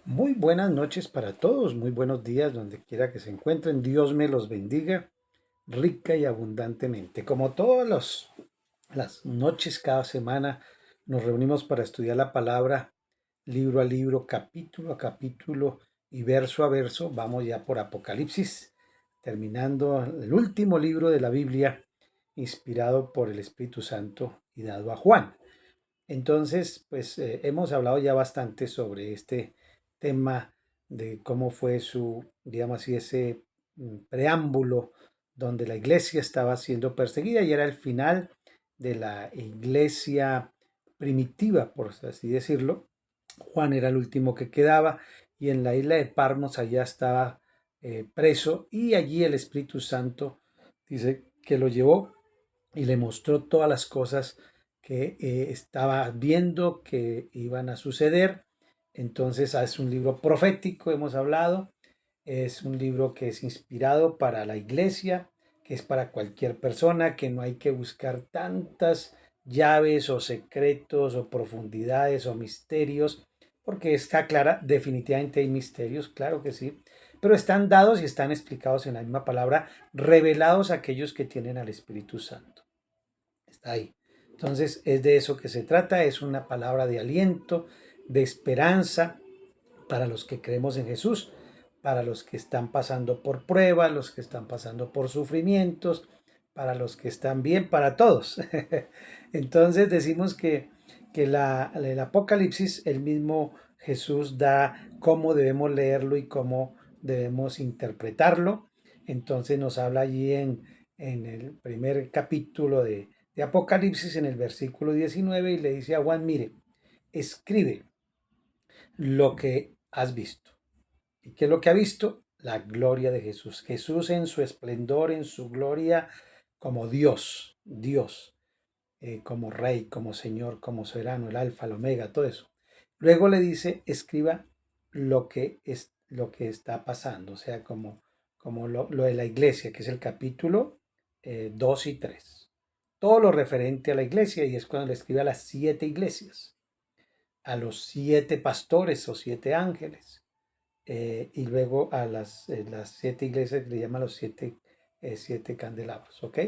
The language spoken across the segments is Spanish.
Muy buenas noches para todos, muy buenos días donde quiera que se encuentren. Dios me los bendiga rica y abundantemente. Como las noches cada semana nos reunimos para estudiar la palabra libro a libro, capítulo a capítulo y verso a verso. Vamos ya por Apocalipsis, terminando el último libro de la Biblia inspirado por el Espíritu Santo y dado a Juan. Entonces, pues hemos hablado ya bastante sobre este tema de cómo fue su, digamos así, ese preámbulo donde la iglesia estaba siendo perseguida y era el final de la iglesia primitiva, por así decirlo. Juan era el último que quedaba y en la isla de Parmos allá estaba preso y allí el Espíritu Santo dice que lo llevó y le mostró todas las cosas que estaba viendo que iban a suceder. Entonces es un libro profético, hemos hablado, es un libro que es inspirado para la iglesia, que es para cualquier persona, que no hay que buscar tantas llaves o secretos o profundidades o misterios, porque está clara, definitivamente hay misterios, claro que sí, pero están dados y están explicados en la misma palabra, revelados a aquellos que tienen al Espíritu Santo. Está ahí. Entonces es de eso que se trata, es una palabra de aliento, de esperanza para los que creemos en Jesús, para los que están pasando por pruebas, los que están pasando por sufrimientos, para los que están bien, para todos. Entonces decimos que el Apocalipsis, el mismo Jesús da cómo debemos leerlo y cómo debemos interpretarlo. Entonces nos habla allí en el primer capítulo de Apocalipsis, en el versículo 19, y le dice a Juan, mire, escribe lo que has visto. ¿Y qué es lo que ha visto? La gloria de Jesús. Jesús en su esplendor, en su gloria, como Dios, como Rey, como Señor, como soberano, el Alfa, el Omega, todo eso. Luego le dice, escriba lo que está pasando, o sea, como lo de la iglesia, que es el capítulo 2 y 3. Todo lo referente a la iglesia, y es cuando le escribe a las 7 iglesias, a los 7 pastores o 7 ángeles, y luego a las 7 iglesias que le llaman los 7 candelabros, ¿ok?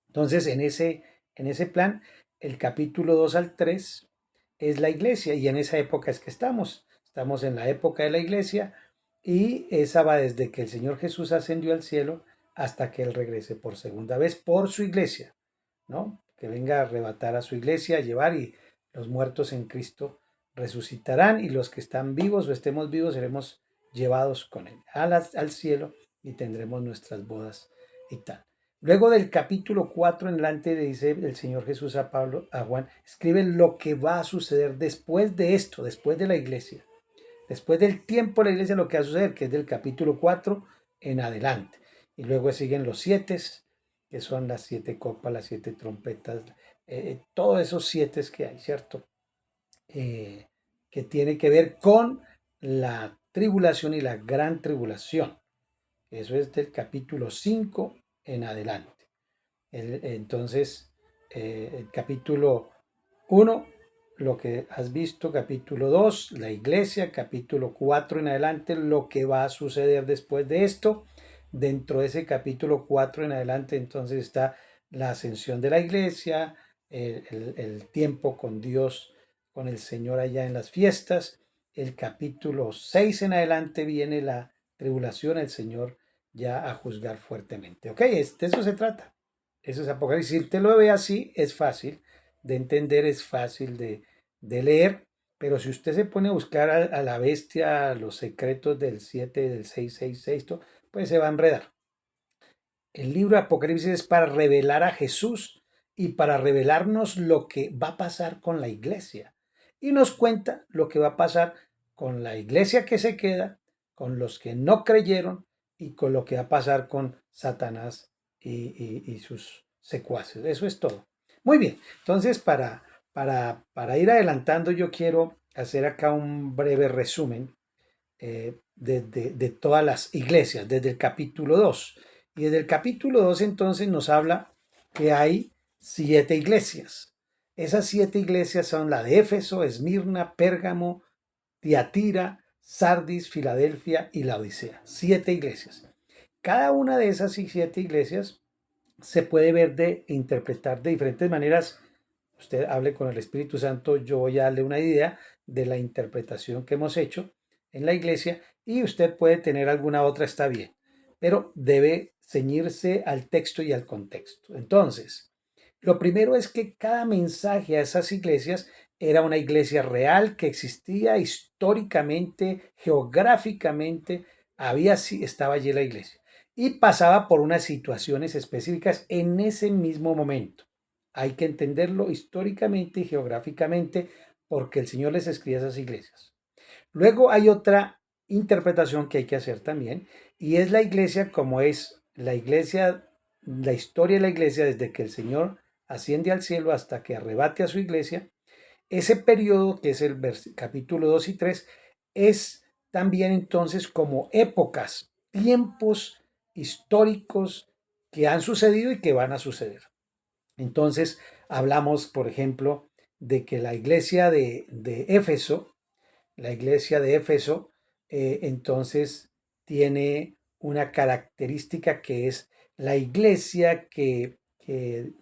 Entonces, en ese plan, el capítulo 2 al 3 es la iglesia y en esa época es que estamos en la época de la iglesia y esa va desde que el Señor Jesús ascendió al cielo hasta que Él regrese por segunda vez por su iglesia, ¿no? Que venga a arrebatar a su iglesia, a llevar y los muertos en Cristo resucitarán y los que están vivos o estemos vivos seremos llevados con Él al cielo y tendremos nuestras bodas y tal. Luego del capítulo 4 en adelante le dice el Señor Jesús a Pablo, a Juan, escribe lo que va a suceder después de esto, después de la iglesia. Después del tiempo de la iglesia lo que va a suceder, que es del capítulo 4 en adelante. Y luego siguen los 7, que son las 7 copas, las 7 trompetas, todos esos 7 que hay, ¿cierto? Eh, que tiene que ver con la tribulación y la gran tribulación. Eso es del capítulo 5 en adelante. Entonces, el capítulo 1, lo que has visto, capítulo 2, la iglesia, capítulo 4 en adelante, lo que va a suceder después de esto. Dentro de ese capítulo 4 en adelante, entonces está la ascensión de la iglesia, el tiempo con Dios, con el Señor allá en las fiestas. El capítulo 6 en adelante viene la tribulación, el Señor ya a juzgar fuertemente. Ok, de eso se trata. Eso es Apocalipsis. Si usted lo ve así, es fácil de entender, es fácil de leer, pero si usted se pone a buscar a la bestia, los secretos del 7, del 666, pues se va a enredar. El libro de Apocalipsis es para revelar a Jesús y para revelarnos lo que va a pasar con la iglesia. Y nos cuenta lo que va a pasar con la iglesia que se queda, con los que no creyeron y con lo que va a pasar con Satanás y sus secuaces. Eso es todo. Muy bien, entonces para ir adelantando yo quiero hacer acá un breve resumen de todas las iglesias, desde el capítulo 2. Y desde el capítulo 2 entonces nos habla que hay 7 iglesias. Esas 7 iglesias son la de Éfeso, Esmirna, Pérgamo, Tiatira, Sardis, Filadelfia y la Odisea. 7 iglesias. Cada una de esas 7 iglesias se puede ver interpretar de diferentes maneras. Usted hable con el Espíritu Santo, yo voy a darle una idea de la interpretación que hemos hecho en la iglesia y usted puede tener alguna otra, está bien, pero debe ceñirse al texto y al contexto. Entonces, lo primero es que cada mensaje a esas iglesias era una iglesia real que existía históricamente, geográficamente, estaba allí la iglesia y pasaba por unas situaciones específicas en ese mismo momento. Hay que entenderlo históricamente y geográficamente porque el Señor les escribe a esas iglesias. Luego hay otra interpretación que hay que hacer también y es la iglesia como es la iglesia, la historia de la iglesia desde que el Señor asciende al cielo hasta que arrebate a su iglesia. Ese periodo que es el capítulo 2 y 3 es también entonces como épocas, tiempos históricos que han sucedido y que van a suceder. Entonces hablamos, por ejemplo, de que la iglesia de Éfeso, la iglesia de Éfeso, entonces tiene una característica que es la iglesia que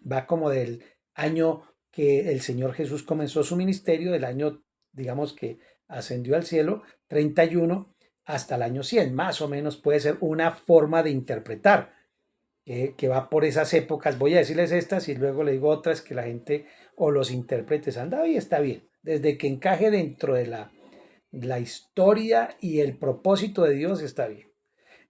va como del año que el Señor Jesús comenzó su ministerio, del año, digamos que ascendió al cielo, 31, hasta el año 100, más o menos puede ser una forma de interpretar que va por esas épocas. Voy a decirles estas y luego le digo otras que la gente o los intérpretes han dado y está bien. Desde que encaje dentro de la historia y el propósito de Dios está bien.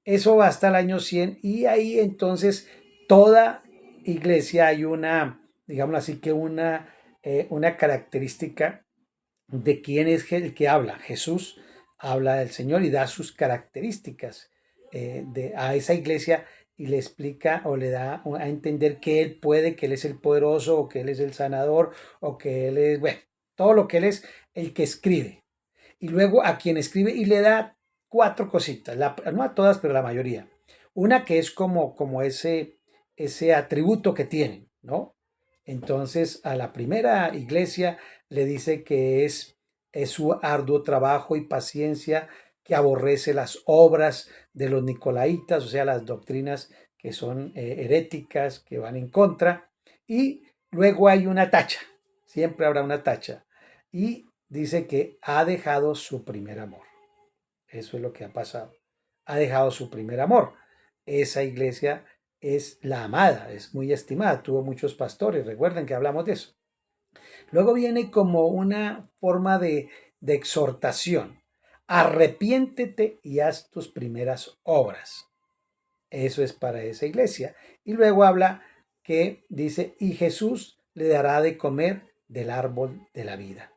Eso va hasta el año 100 y ahí entonces toda iglesia hay una, digamos así que una característica de quién es el que habla. Jesús habla del Señor y da sus características a esa iglesia y le explica o le da a entender que Él puede, que Él es el poderoso o que Él es el sanador o que Él es, bueno, todo lo que Él es el que escribe. Y luego a quien escribe y le da 4 cositas, no a todas, pero a la mayoría. Una que es como ese atributo que tienen, ¿no? Entonces a la primera iglesia le dice que es su arduo trabajo y paciencia, que aborrece las obras de los nicolaitas, o sea, las doctrinas que son heréticas, que van en contra. Y luego hay una tacha, siempre habrá una tacha. Y dice que ha dejado su primer amor. Eso es lo que ha pasado. Ha dejado su primer amor. Esa iglesia es la amada, es muy estimada, tuvo muchos pastores, recuerden que hablamos de eso. Luego viene como una forma de exhortación. Arrepiéntete y haz tus primeras obras. Eso es para esa iglesia. Y luego habla que dice, y Jesús le dará de comer del árbol de la vida.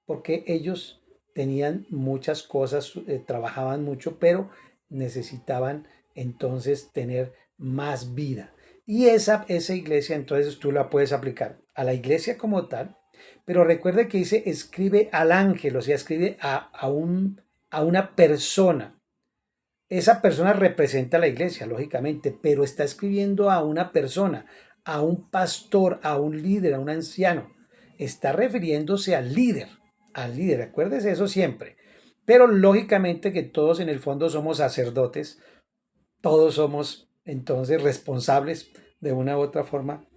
Porque ellos tenían muchas cosas, trabajaban mucho, pero necesitaban entonces tener más vida. Y esa iglesia entonces tú la puedes aplicar a la iglesia como tal, pero recuerde que dice escribe al ángel, o sea, escribe a una persona. Esa persona representa a la iglesia, lógicamente, pero está escribiendo a una persona, a un pastor, a un líder, a un anciano. Está refiriéndose al líder, acuérdese eso siempre. Pero lógicamente que todos en el fondo somos sacerdotes, todos somos entonces responsables de una u otra forma.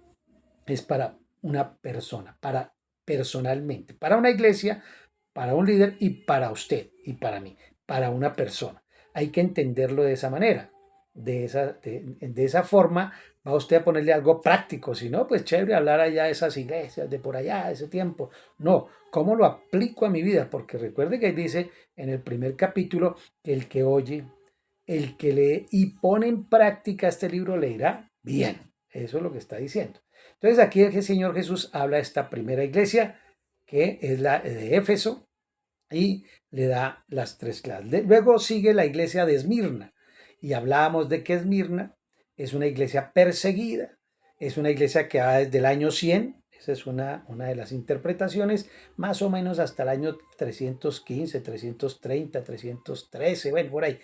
Es para una persona, para personalmente, para una iglesia, para un líder y para usted y para mí, para una persona. Hay que entenderlo de esa manera, de esa forma. Va usted a ponerle algo práctico, si no, pues chévere hablar allá de esas iglesias, de por allá, de ese tiempo. No, ¿cómo lo aplico a mi vida? Porque recuerde que dice en el primer capítulo que el que oye, el que lee y pone en práctica este libro le irá bien. Eso es lo que está diciendo. Entonces aquí el Señor Jesús habla de esta primera iglesia, que es la de Éfeso, y le da las 3 clases. Luego sigue la iglesia de Esmirna, y hablábamos de que Esmirna es una iglesia perseguida, es una iglesia que va desde el año 100, esa es una de las interpretaciones, más o menos hasta el año 315, 330, 313, bueno, por ahí,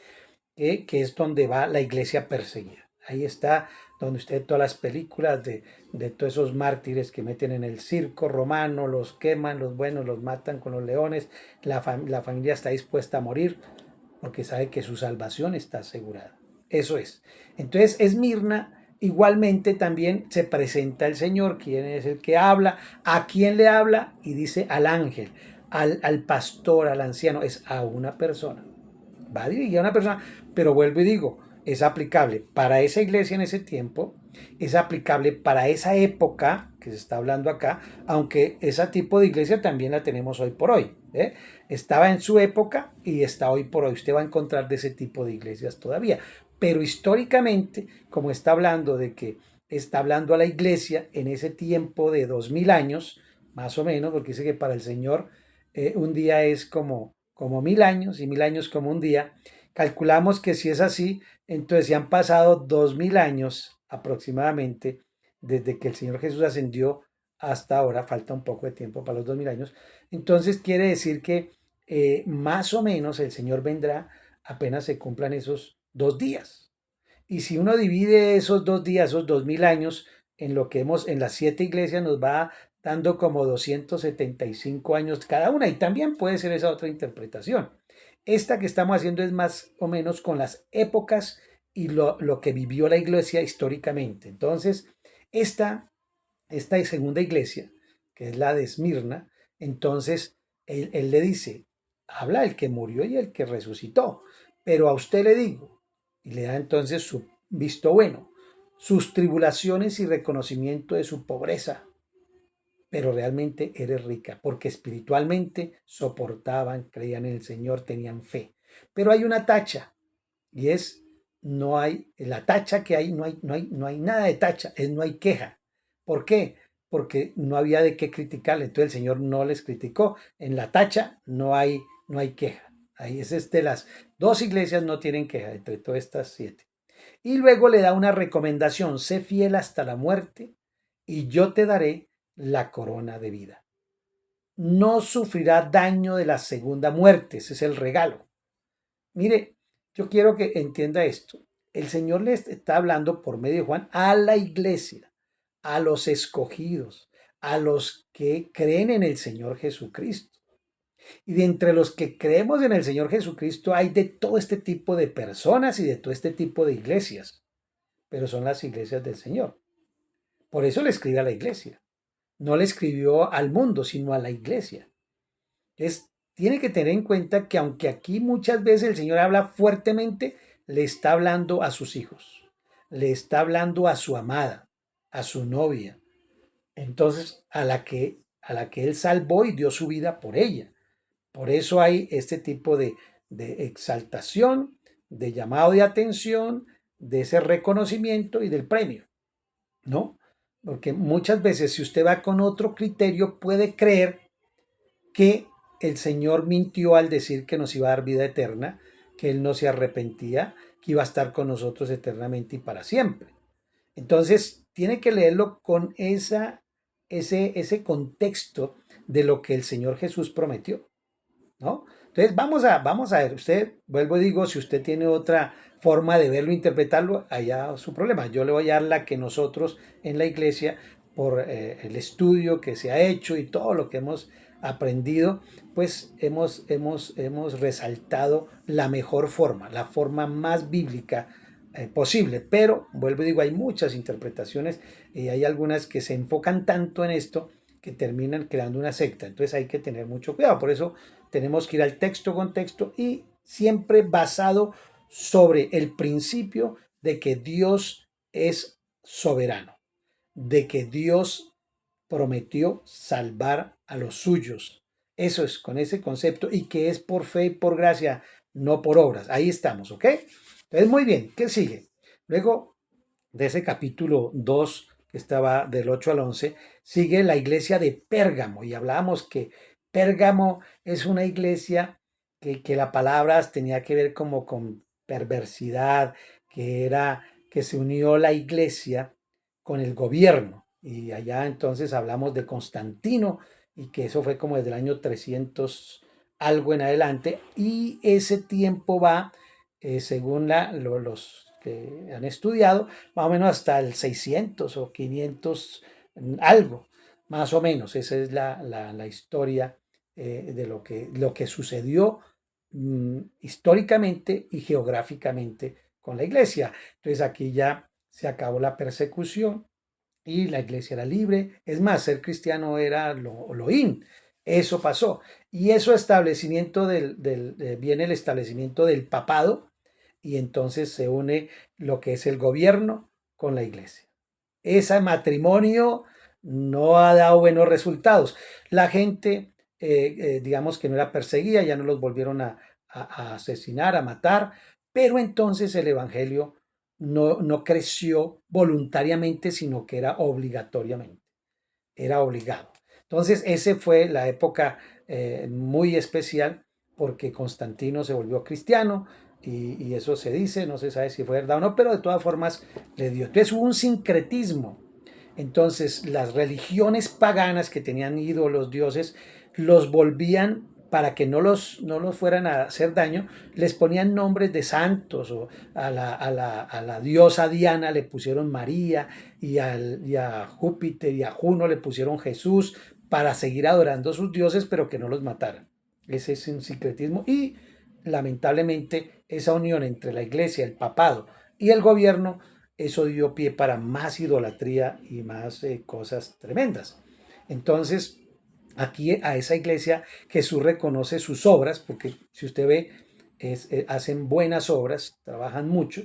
que es donde va la iglesia perseguida. Ahí está donde usted todas las películas de todos esos mártires que meten en el circo romano, los queman, los buenos los matan con los leones, la familia está dispuesta a morir. porque sabe que su salvación está asegurada. Eso es. Entonces, Esmirna igualmente también se presenta el Señor, quién es el que habla, a quién le habla, y dice al ángel, al pastor, al anciano, es a una persona. Va dirigida a una persona, pero vuelvo y digo, es aplicable para esa iglesia en ese tiempo, es aplicable para esa época que se está hablando acá, aunque ese tipo de iglesia también la tenemos hoy por hoy. ¿Eh? Estaba en su época y está hoy por hoy. Usted va a encontrar de ese tipo de iglesias todavía. Pero históricamente, como está hablando de que está hablando a la iglesia en ese tiempo de 2000 años, más o menos, porque dice que para el Señor un día es como 1000 años y 1000 años como un día. Calculamos que si es así, entonces se han pasado 2000 años aproximadamente desde que el Señor Jesús ascendió hasta ahora. Falta un poco de tiempo para los 2000 años. Entonces quiere decir que más o menos el Señor vendrá apenas se cumplan esos 2 días. Y si uno divide esos 2 días, esos 2000 años, en lo que hemos, en las 7 iglesias, nos va dando como 275 años cada una. Y también puede ser esa otra interpretación. Esta que estamos haciendo es más o menos con las épocas y lo que vivió la iglesia históricamente. Entonces, esta segunda iglesia, que es la de Esmirna, entonces él le dice, habla el que murió y el que resucitó, pero a usted le digo, y le da entonces su visto bueno, sus tribulaciones y reconocimiento de su pobreza, pero realmente eres rica, porque espiritualmente soportaban, creían en el Señor, tenían fe. Pero hay una tacha, y es, no hay, la tacha que hay, no hay nada de tacha, es no hay queja. ¿Por qué? Porque no había de qué criticarle, entonces el Señor no les criticó. En la tacha no hay queja. Ahí es de las 2 iglesias no tienen queja entre todas estas 7. Y luego le da una recomendación, sé fiel hasta la muerte y yo te daré la corona de vida. No sufrirá daño de la segunda muerte, ese es el regalo. Mire, yo quiero que entienda esto. El Señor le está hablando por medio de Juan a la iglesia, a los escogidos, a los que creen en el Señor Jesucristo. Y de entre los que creemos en el Señor Jesucristo hay de todo este tipo de personas y de todo este tipo de iglesias, pero son las iglesias del Señor. Por eso le escribe a la iglesia. No le escribió al mundo, sino a la iglesia. Tiene que tener en cuenta que aunque aquí muchas veces el Señor habla fuertemente, le está hablando a sus hijos, le está hablando a su amada, a su novia, entonces a la que Él salvó y dio su vida por ella. Por eso hay este tipo de exaltación, de llamado de atención, de ese reconocimiento y del premio, ¿no? Porque muchas veces si usted va con otro criterio puede creer que el Señor mintió al decir que nos iba a dar vida eterna, que Él no se arrepentía, que iba a estar con nosotros eternamente y para siempre. Entonces, tiene que leerlo con ese contexto de lo que el Señor Jesús prometió, ¿no? Entonces, vamos a ver, usted, vuelvo y digo, si usted tiene otra forma de verlo, interpretarlo, allá su problema. Yo le voy a dar la que nosotros en la iglesia, por el estudio que se ha hecho y todo lo que hemos aprendido, pues hemos resaltado la mejor forma, la forma más bíblica posible. Pero, vuelvo y digo, hay muchas interpretaciones y hay algunas que se enfocan tanto en esto que terminan creando una secta. Entonces hay que tener mucho cuidado. Por eso tenemos que ir al texto con texto y siempre basado sobre el principio de que Dios es soberano, de que Dios prometió salvar a los suyos. Eso es con ese concepto y que es por fe y por gracia, no por obras. Ahí estamos, ¿ok? Entonces, muy bien, ¿qué sigue? Luego de ese capítulo 2 que estaba del 8 al 11, sigue la iglesia de Pérgamo y hablábamos que Pérgamo es una iglesia que la palabra tenía que ver como con perversidad, que se unió la iglesia con el gobierno. Y allá entonces hablamos de Constantino y que eso fue como desde el año 300 algo en adelante. Y ese tiempo va, según los que han estudiado, más o menos hasta el 600 o 500 algo, más o menos. Esa es la historia de lo que sucedió históricamente y geográficamente con la iglesia. Entonces aquí ya se acabó la persecución y la iglesia era libre. Es más, ser cristiano era lo in. Eso pasó. Y eso establecimiento viene el establecimiento del papado y entonces se une lo que es el gobierno con la iglesia. Ese matrimonio no ha dado buenos resultados. La gente, digamos que no era perseguida, ya no los volvieron a asesinar, a matar, pero entonces el Evangelio no creció voluntariamente, sino que era obligatoriamente, era obligado. Entonces, esa fue la época muy especial porque Constantino se volvió cristiano y eso se dice, no se sabe si fue verdad o no, pero de todas formas le dio. Entonces hubo un sincretismo. Entonces, las religiones paganas que tenían ídolos, dioses, los volvían para que no los fueran a hacer daño, les ponían nombres de santos o a la diosa Diana le pusieron María y a Júpiter y a Juno le pusieron Jesús para seguir adorando a sus dioses, pero que no los mataran. Ese es un sincretismo y lamentablemente esa unión entre la iglesia, el papado y el gobierno, eso dio pie para más idolatría y más cosas tremendas. Entonces, aquí a esa iglesia Jesús reconoce sus obras, porque si usted ve, hacen buenas obras, trabajan mucho,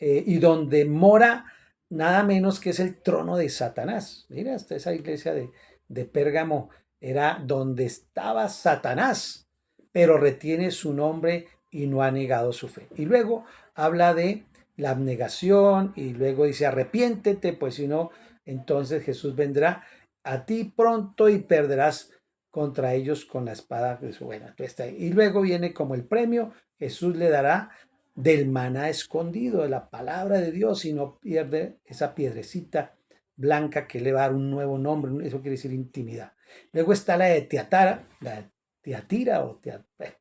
y donde mora nada menos que es el trono de Satanás. Mira, hasta esa iglesia de Pérgamo era donde estaba Satanás, pero retiene su nombre y no ha negado su fe. Y luego habla de la abnegación y luego dice arrepiéntete, pues si no, entonces Jesús vendrá a ti pronto y perderás contra ellos con la espada de su buena. Y luego viene como el premio, Jesús le dará del maná escondido, de la palabra de Dios, y no pierde esa piedrecita blanca que le va a dar un nuevo nombre, eso quiere decir intimidad. Luego está la de Teatara, la de Teatira o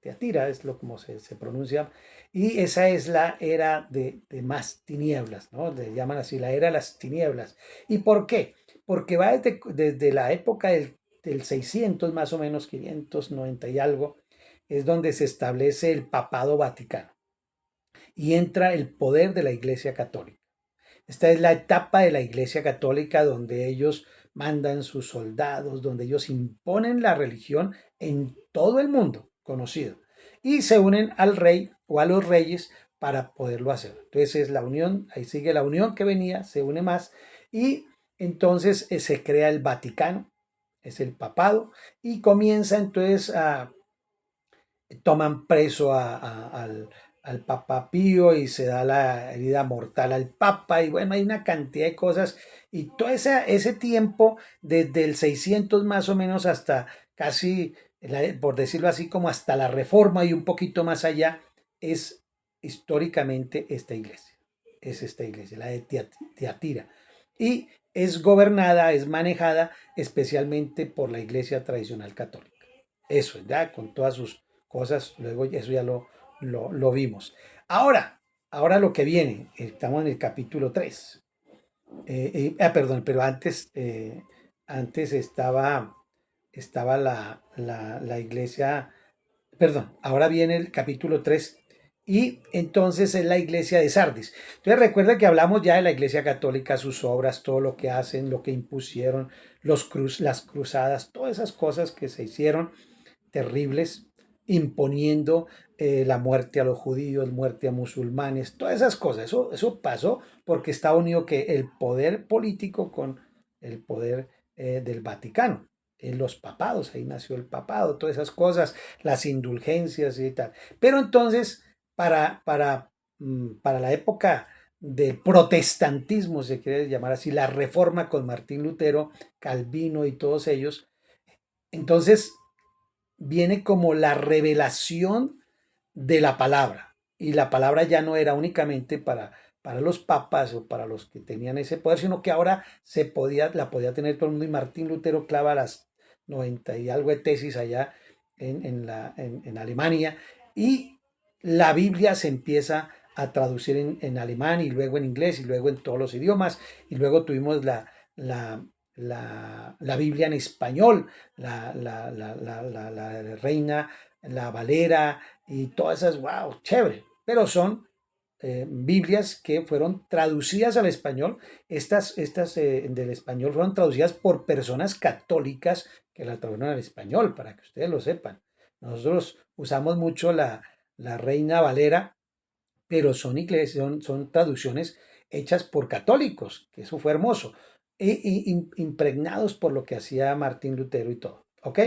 Teatira es lo como se pronuncia, y esa es la era de más tinieblas, ¿no? Le llaman así la era de las tinieblas. ¿Y por qué? Porque va desde la época del 600 más o menos, 590 y algo, es donde se establece el papado vaticano y entra el poder de la Iglesia Católica. Esta es la etapa de la Iglesia Católica donde ellos mandan sus soldados, donde ellos imponen la religión en todo el mundo conocido y se unen al rey o a los reyes para poderlo hacer. Entonces es la unión, ahí sigue la unión que venía, se une más y entonces se crea el Vaticano, es el papado y comienza entonces toman preso al Papa Pío y se da la herida mortal al Papa y bueno, hay una cantidad de cosas y todo ese tiempo, desde el 600 más o menos hasta casi, por decirlo así, como hasta la Reforma y un poquito más allá, es históricamente esta iglesia, la de Tiatira. Y es gobernada, es manejada especialmente por la iglesia tradicional católica. Eso, ya con todas sus cosas, luego eso ya lo vimos. Ahora lo que viene, estamos en el capítulo 3. Perdón, pero antes estaba la iglesia, perdón, ahora viene el capítulo 3 y entonces es la iglesia de Sardis. Entonces recuerda que hablamos ya de la iglesia católica, sus obras, todo lo que hacen, lo que impusieron, las cruzadas, todas esas cosas que se hicieron terribles, imponiendo la muerte a los judíos, muerte a musulmanes, todas esas cosas. Eso pasó porque estaba unido que el poder político con el poder del Vaticano. En los papados, ahí nació el papado, todas esas cosas, las indulgencias y tal. Pero entonces, para la época del protestantismo, se quiere llamar así, la reforma con Martín Lutero, Calvino y todos ellos, entonces viene como la revelación de la palabra. Y la palabra ya no era únicamente para los papas o para los que tenían ese poder, sino que ahora la podía tener todo el mundo. Y Martín Lutero clava las 90 y algo de tesis allá en Alemania. Y la Biblia se empieza a traducir en alemán y luego en inglés y luego en todos los idiomas. Y luego tuvimos la Biblia en español, la reina la Valera y todas esas, wow, chévere, pero son Biblias que fueron traducidas al español. Estas del español fueron traducidas por personas católicas que la tradujeron al español, para que ustedes lo sepan. Nosotros usamos mucho la Reina Valera, pero son iglesias, son traducciones hechas por católicos, que eso fue hermoso, impregnados por lo que hacía Martín Lutero y todo, ¿ok?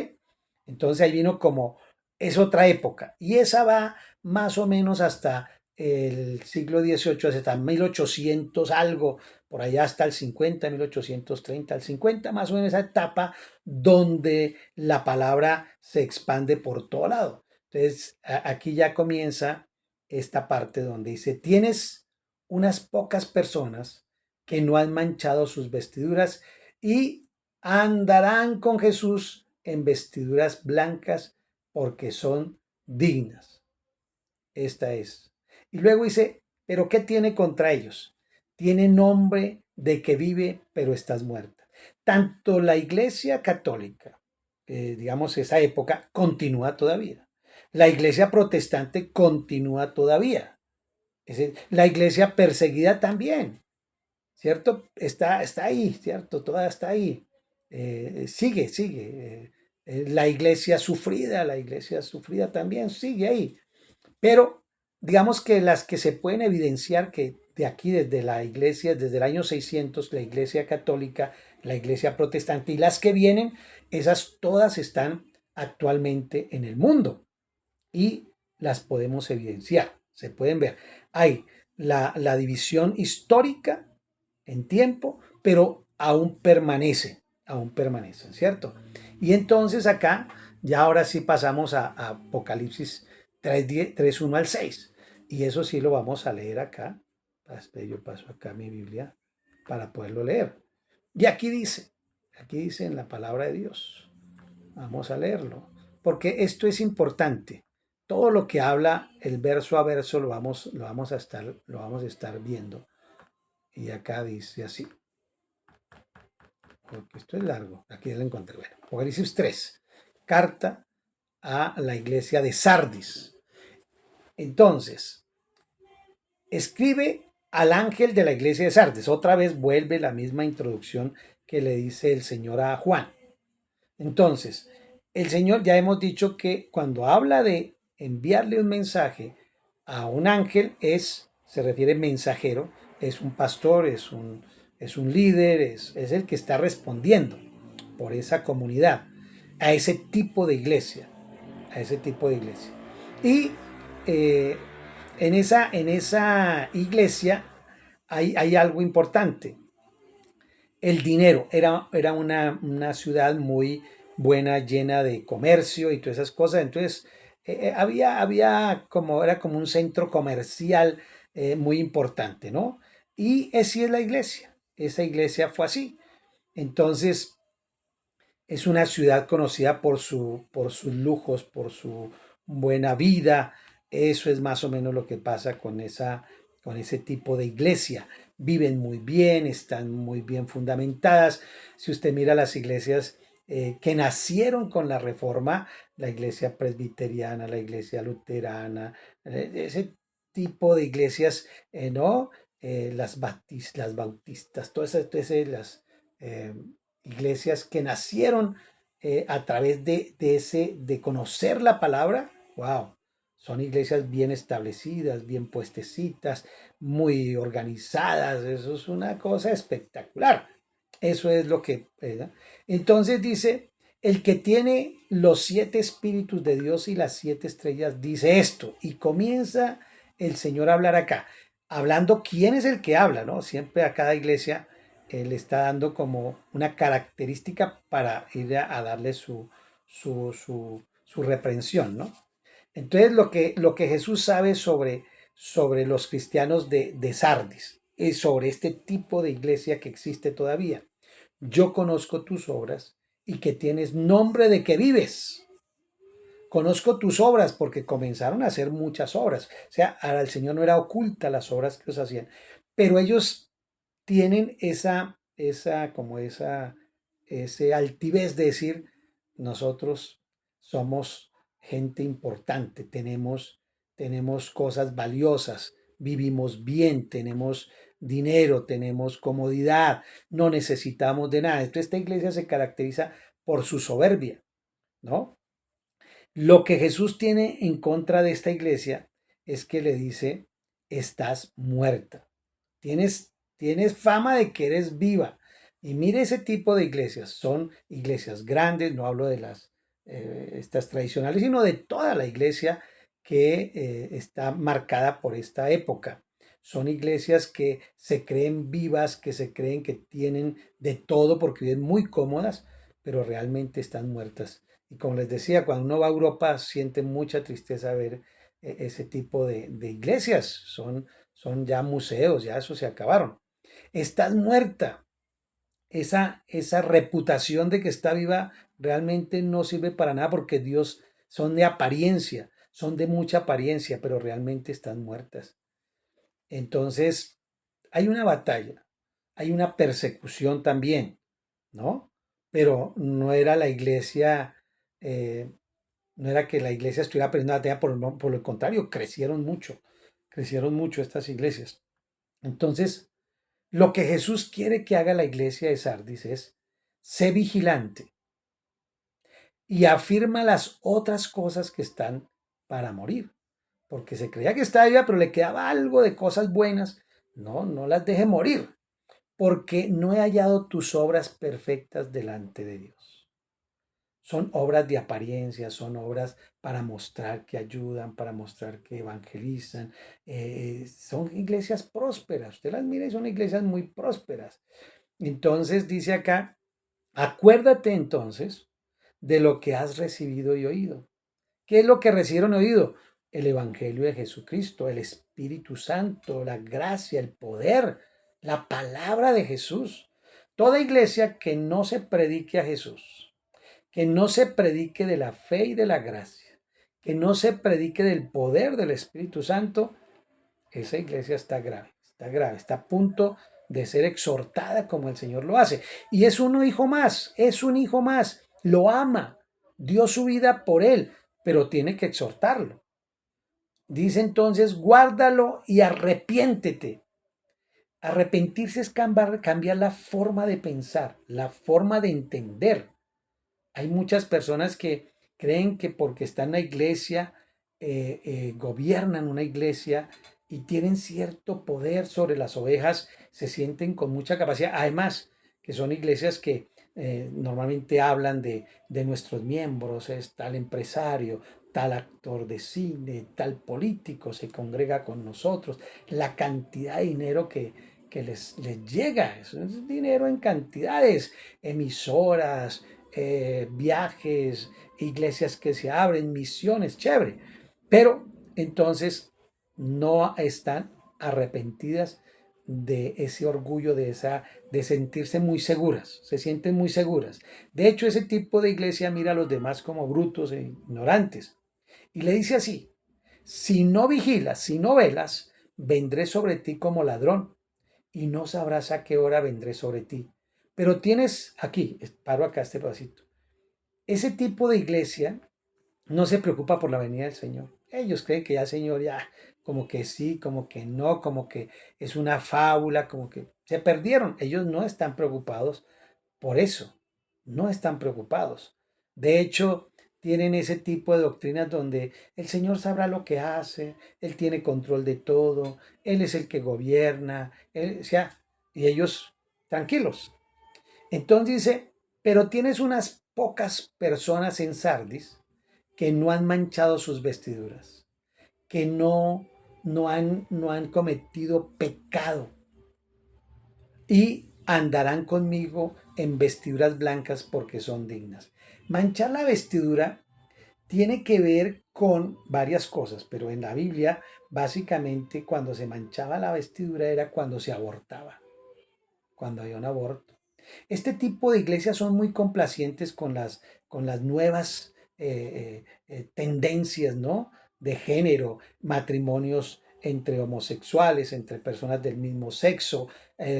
Entonces ahí vino como, es otra época, y esa va más o menos hasta el siglo XVIII, hasta 1800 algo, por allá hasta el 50, 1830, al 50, más o menos esa etapa donde la palabra se expande por todo lado. Entonces aquí ya comienza esta parte donde dice, tienes unas pocas personas que no han manchado sus vestiduras y andarán con Jesús en vestiduras blancas porque son dignas. Esta es. Y luego dice, pero ¿qué tiene contra ellos? Tiene nombre de que vive, pero estás muerta. Tanto la Iglesia Católica, digamos esa época, continúa todavía. La Iglesia Protestante continúa todavía. Es decir, la Iglesia perseguida también, ¿cierto? Está ahí, ¿cierto? Toda está ahí. Sigue. La iglesia sufrida también sigue ahí. Pero digamos que las que se pueden evidenciar que de aquí, desde la iglesia, desde el año 600, la iglesia católica, la iglesia protestante y las que vienen, esas todas están actualmente en el mundo y las podemos evidenciar, se pueden ver. Hay la división histórica en tiempo, pero aún permanecen, ¿cierto? Y entonces acá, ya ahora sí pasamos a Apocalipsis 3, 1 al 6. Y eso sí lo vamos a leer acá. Yo paso acá mi Biblia para poderlo leer. Y aquí dice en la palabra de Dios. Vamos a leerlo, porque esto es importante. Todo lo que habla el verso a verso lo vamos a estar viendo. Y acá dice así, porque esto es largo, aquí ya lo encontré. Bueno, Apocalipsis 3, carta a la iglesia de Sardis. Entonces, escribe al ángel de la iglesia de Sardis. Otra vez vuelve la misma introducción que le dice el Señor a Juan. Entonces, el Señor ya hemos dicho que cuando habla de enviarle un mensaje a un ángel se refiere mensajero, es un pastor, es un líder, es el que está respondiendo por esa comunidad, a ese tipo de iglesia, a ese tipo de iglesia. Y eh, en esa iglesia hay algo importante. El dinero era una ciudad muy buena, llena de comercio y todas esas cosas. Entonces, era como un centro comercial muy importante, ¿no? Y así es la iglesia. Esa iglesia fue así. Entonces, es una ciudad conocida por sus lujos, por su buena vida. Eso es más o menos lo que pasa con ese tipo de iglesia. Viven muy bien, están muy bien fundamentadas. Si usted mira las iglesias que nacieron con la reforma, la iglesia presbiteriana, la iglesia luterana, ese tipo de iglesias, ¿no? Las bautistas, las eh, iglesias que nacieron a través de conocer la palabra, wow, son iglesias bien establecidas, bien puestecitas, muy organizadas, eso es una cosa espectacular. Eso es lo que... Entonces dice, el que tiene los 7 espíritus de Dios y las 7 estrellas dice esto, y comienza el Señor a hablar acá, hablando quién es el que habla, ¿no? Siempre a cada iglesia le está dando como una característica para ir a darle su reprensión, ¿no? Entonces lo que Jesús sabe sobre los cristianos de Sardis y sobre este tipo de iglesia que existe todavía. Yo conozco tus obras y que tienes nombre de que vives. Conozco tus obras porque comenzaron a hacer muchas obras. O sea, al Señor no era oculta las obras que ellos hacían, pero ellos tienen ese altivez de decir, nosotros somos gente importante, tenemos cosas valiosas, vivimos bien, tenemos dinero, tenemos comodidad, no necesitamos de nada. Entonces esta iglesia se caracteriza por su soberbia, ¿no? Lo que Jesús tiene en contra de esta iglesia es que le dice, estás muerta. Tienes fama de que eres viva. Y mire ese tipo de iglesias. Son iglesias grandes, no hablo de estas tradicionales, sino de toda la iglesia que está marcada por esta época. Son iglesias que se creen vivas, que se creen que tienen de todo porque viven muy cómodas, pero realmente están muertas. Y como les decía, cuando uno va a Europa siente mucha tristeza ver ese tipo de iglesias. Son ya museos, ya eso se acabaron. Estás muerta. Esa reputación de que está viva realmente no sirve para nada porque Dios son de apariencia, son de mucha apariencia, pero realmente están muertas. Entonces, hay una batalla, hay una persecución también, ¿no? Pero no era la iglesia, eh, no era que la iglesia estuviera perdiendo la batalla, por lo contrario, crecieron mucho estas iglesias. Entonces, lo que Jesús quiere que haga la iglesia de Sardis es, sé vigilante y afirma las otras cosas que están para morir. Porque se creía que estaba viva, pero le quedaba algo de cosas buenas. No, no las deje morir, porque no he hallado tus obras perfectas delante de Dios. Son obras de apariencia, son obras para mostrar que ayudan, para mostrar que evangelizan. Son iglesias prósperas. Usted las mira y son iglesias muy prósperas. Entonces dice acá, acuérdate entonces de lo que has recibido y oído. ¿Qué es lo que recibieron y oído? El Evangelio de Jesucristo, el Espíritu Santo, la gracia, el poder, la palabra de Jesús. Toda iglesia que no se predique a Jesús, que no se predique de la fe y de la gracia, que no se predique del poder del Espíritu Santo, esa iglesia está grave, está a punto de ser exhortada como el Señor lo hace. Y es un hijo más, es un hijo más, lo ama, dio su vida por él, pero tiene que exhortarlo. Dice entonces, guárdalo y arrepiéntete. Arrepentirse es cambiar la forma de pensar, la forma de entender. Hay muchas personas que creen que porque están en la iglesia, gobiernan una iglesia y tienen cierto poder sobre las ovejas, se sienten con mucha capacidad. Además, que son iglesias que normalmente hablan de nuestros miembros, es tal empresario, tal actor de cine, tal político se congrega con nosotros, la cantidad de dinero que les llega, eso es dinero en cantidades, emisoras, viajes, iglesias que se abren, misiones, chévere. Pero entonces no están arrepentidas de ese orgullo, de sentirse muy seguras, se sienten muy seguras. De hecho, ese tipo de iglesia mira a los demás como brutos e ignorantes. Y le dice así, si no vigilas, si no velas, vendré sobre ti como ladrón y no sabrás a qué hora vendré sobre ti. Pero tienes aquí, paro acá este pedacito, ese tipo de iglesia no se preocupa por la venida del Señor. Ellos creen que ya el Señor ya, como que sí, como que no, como que es una fábula, como que se perdieron. Ellos no están preocupados por eso, no están preocupados. De hecho, tienen ese tipo de doctrinas donde el Señor sabrá lo que hace, Él tiene control de todo, Él es el que gobierna, o sea, y ellos tranquilos. Entonces dice, pero tienes unas pocas personas en Sardis que no han manchado sus vestiduras, que no han cometido pecado y andarán conmigo en vestiduras blancas porque son dignas. Manchar la vestidura tiene que ver con varias cosas, pero en la Biblia básicamente cuando se manchaba la vestidura era cuando se abortaba, cuando había un aborto. Este tipo de iglesias son muy complacientes con las nuevas tendencias, ¿no? De género, matrimonios entre homosexuales, entre personas del mismo sexo,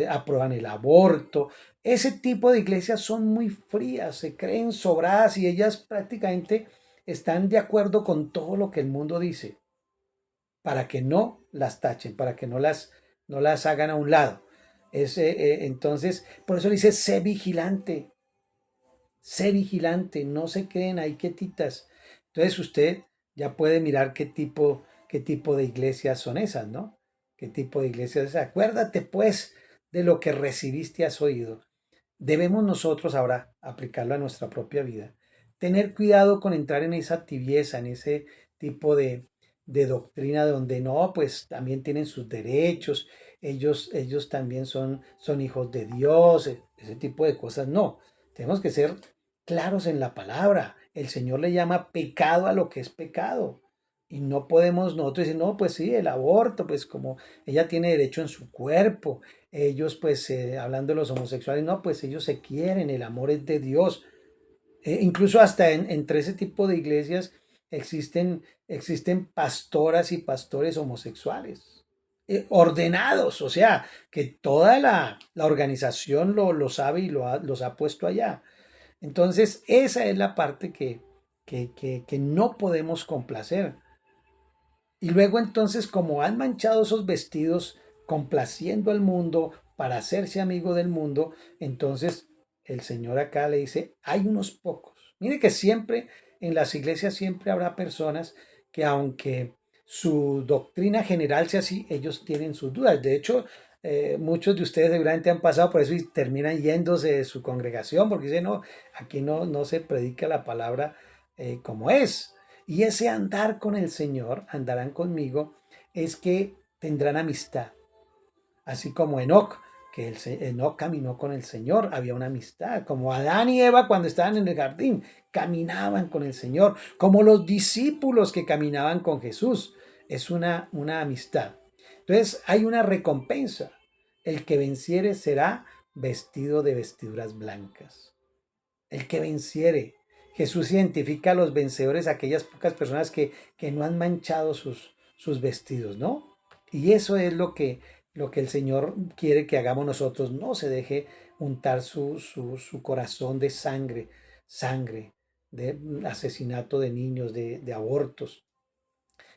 aprueban el aborto. Ese tipo de iglesias son muy frías, se creen sobradas y ellas prácticamente están de acuerdo con todo lo que el mundo dice, para que no las tachen, para que no las hagan a un lado. Entonces, por eso le dice, sé vigilante, no se queden ahí quietitas. Entonces usted ya puede mirar qué tipo de iglesias son esas, ¿no? ¿Qué tipo de iglesias es esa? Acuérdate pues de lo que recibiste y has oído. Debemos nosotros ahora aplicarlo a nuestra propia vida. Tener cuidado con entrar en esa tibieza, en ese tipo de doctrina donde no, pues también tienen sus derechos, ellos también son hijos de Dios, ese tipo de cosas. No, tenemos que ser claros en la palabra. El Señor le llama pecado a lo que es pecado. Y no podemos nosotros decir, no, pues sí, el aborto, pues como ella tiene derecho en su cuerpo, ellos pues hablando de los homosexuales, no, pues ellos se quieren, el amor es de Dios. Incluso hasta entre ese tipo de iglesias existen pastoras y pastores homosexuales, ordenados, o sea, que toda la organización lo sabe y los ha puesto allá. Entonces, esa es la parte que no podemos complacer. Y luego entonces, como han manchado esos vestidos complaciendo al mundo para hacerse amigo del mundo, entonces el Señor acá le dice, hay unos pocos. Mire que siempre en las iglesias siempre habrá personas que aunque su doctrina general sea así, ellos tienen sus dudas. De hecho, muchos de ustedes seguramente han pasado por eso y terminan yéndose de su congregación porque dicen, no, aquí no se predica la palabra como es. Y ese andar con el Señor, andarán conmigo, es que tendrán amistad. Así como Enoc, que Enoc caminó con el Señor, había una amistad. Como Adán y Eva cuando estaban en el jardín, caminaban con el Señor. Como los discípulos que caminaban con Jesús. Es una amistad. Entonces hay una recompensa. El que venciere será vestido de vestiduras blancas. El que venciere. Jesús identifica a los vencedores, aquellas pocas personas que no han manchado sus vestidos, ¿no? Y eso es lo que el Señor quiere que hagamos nosotros. No se deje untar su corazón de sangre, de asesinato de niños, de abortos.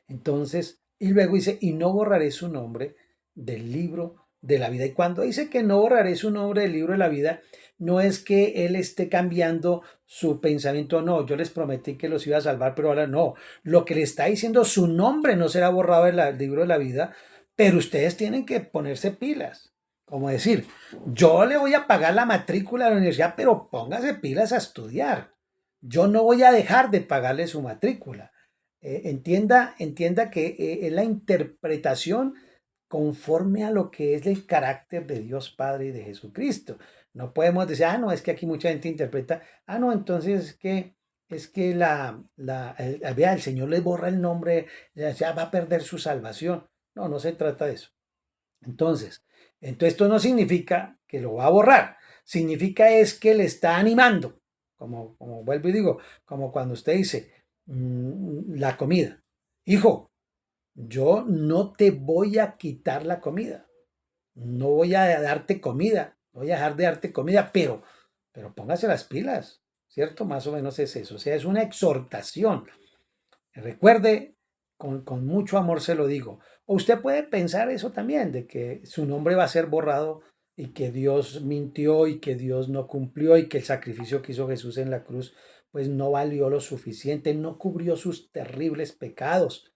Entonces, y luego dice, y no borraré su nombre del libro de la vida. Y cuando dice que no borraré su nombre del libro de la vida, no es que él esté cambiando su pensamiento, no, yo les prometí que los iba a salvar, pero ahora no. Lo que le está diciendo, su nombre no será borrado del libro de la vida, pero ustedes tienen que ponerse pilas. Como decir, yo le voy a pagar la matrícula a la universidad, pero póngase pilas a estudiar. Yo no voy a dejar de pagarle su matrícula. Entienda que es la interpretación conforme a lo que es el carácter de Dios Padre y de Jesucristo. No podemos decir, no, es que aquí mucha gente interpreta, no, entonces es que vea, el Señor le borra el nombre, ya va a perder su salvación. No, no se trata de eso. Entonces esto no significa que lo va a borrar, significa es que le está animando, como vuelvo y digo, como cuando usted dice, la comida. Hijo, yo no te voy a quitar la comida, no voy a darte comida, no voy a dejar de darte comida, pero póngase las pilas, ¿cierto? Más o menos es eso, o sea, es una exhortación. Recuerde, con mucho amor se lo digo. O usted puede pensar eso también, de que su nombre va a ser borrado y que Dios mintió y que Dios no cumplió y que el sacrificio que hizo Jesús en la cruz pues no valió lo suficiente, no cubrió sus terribles pecados.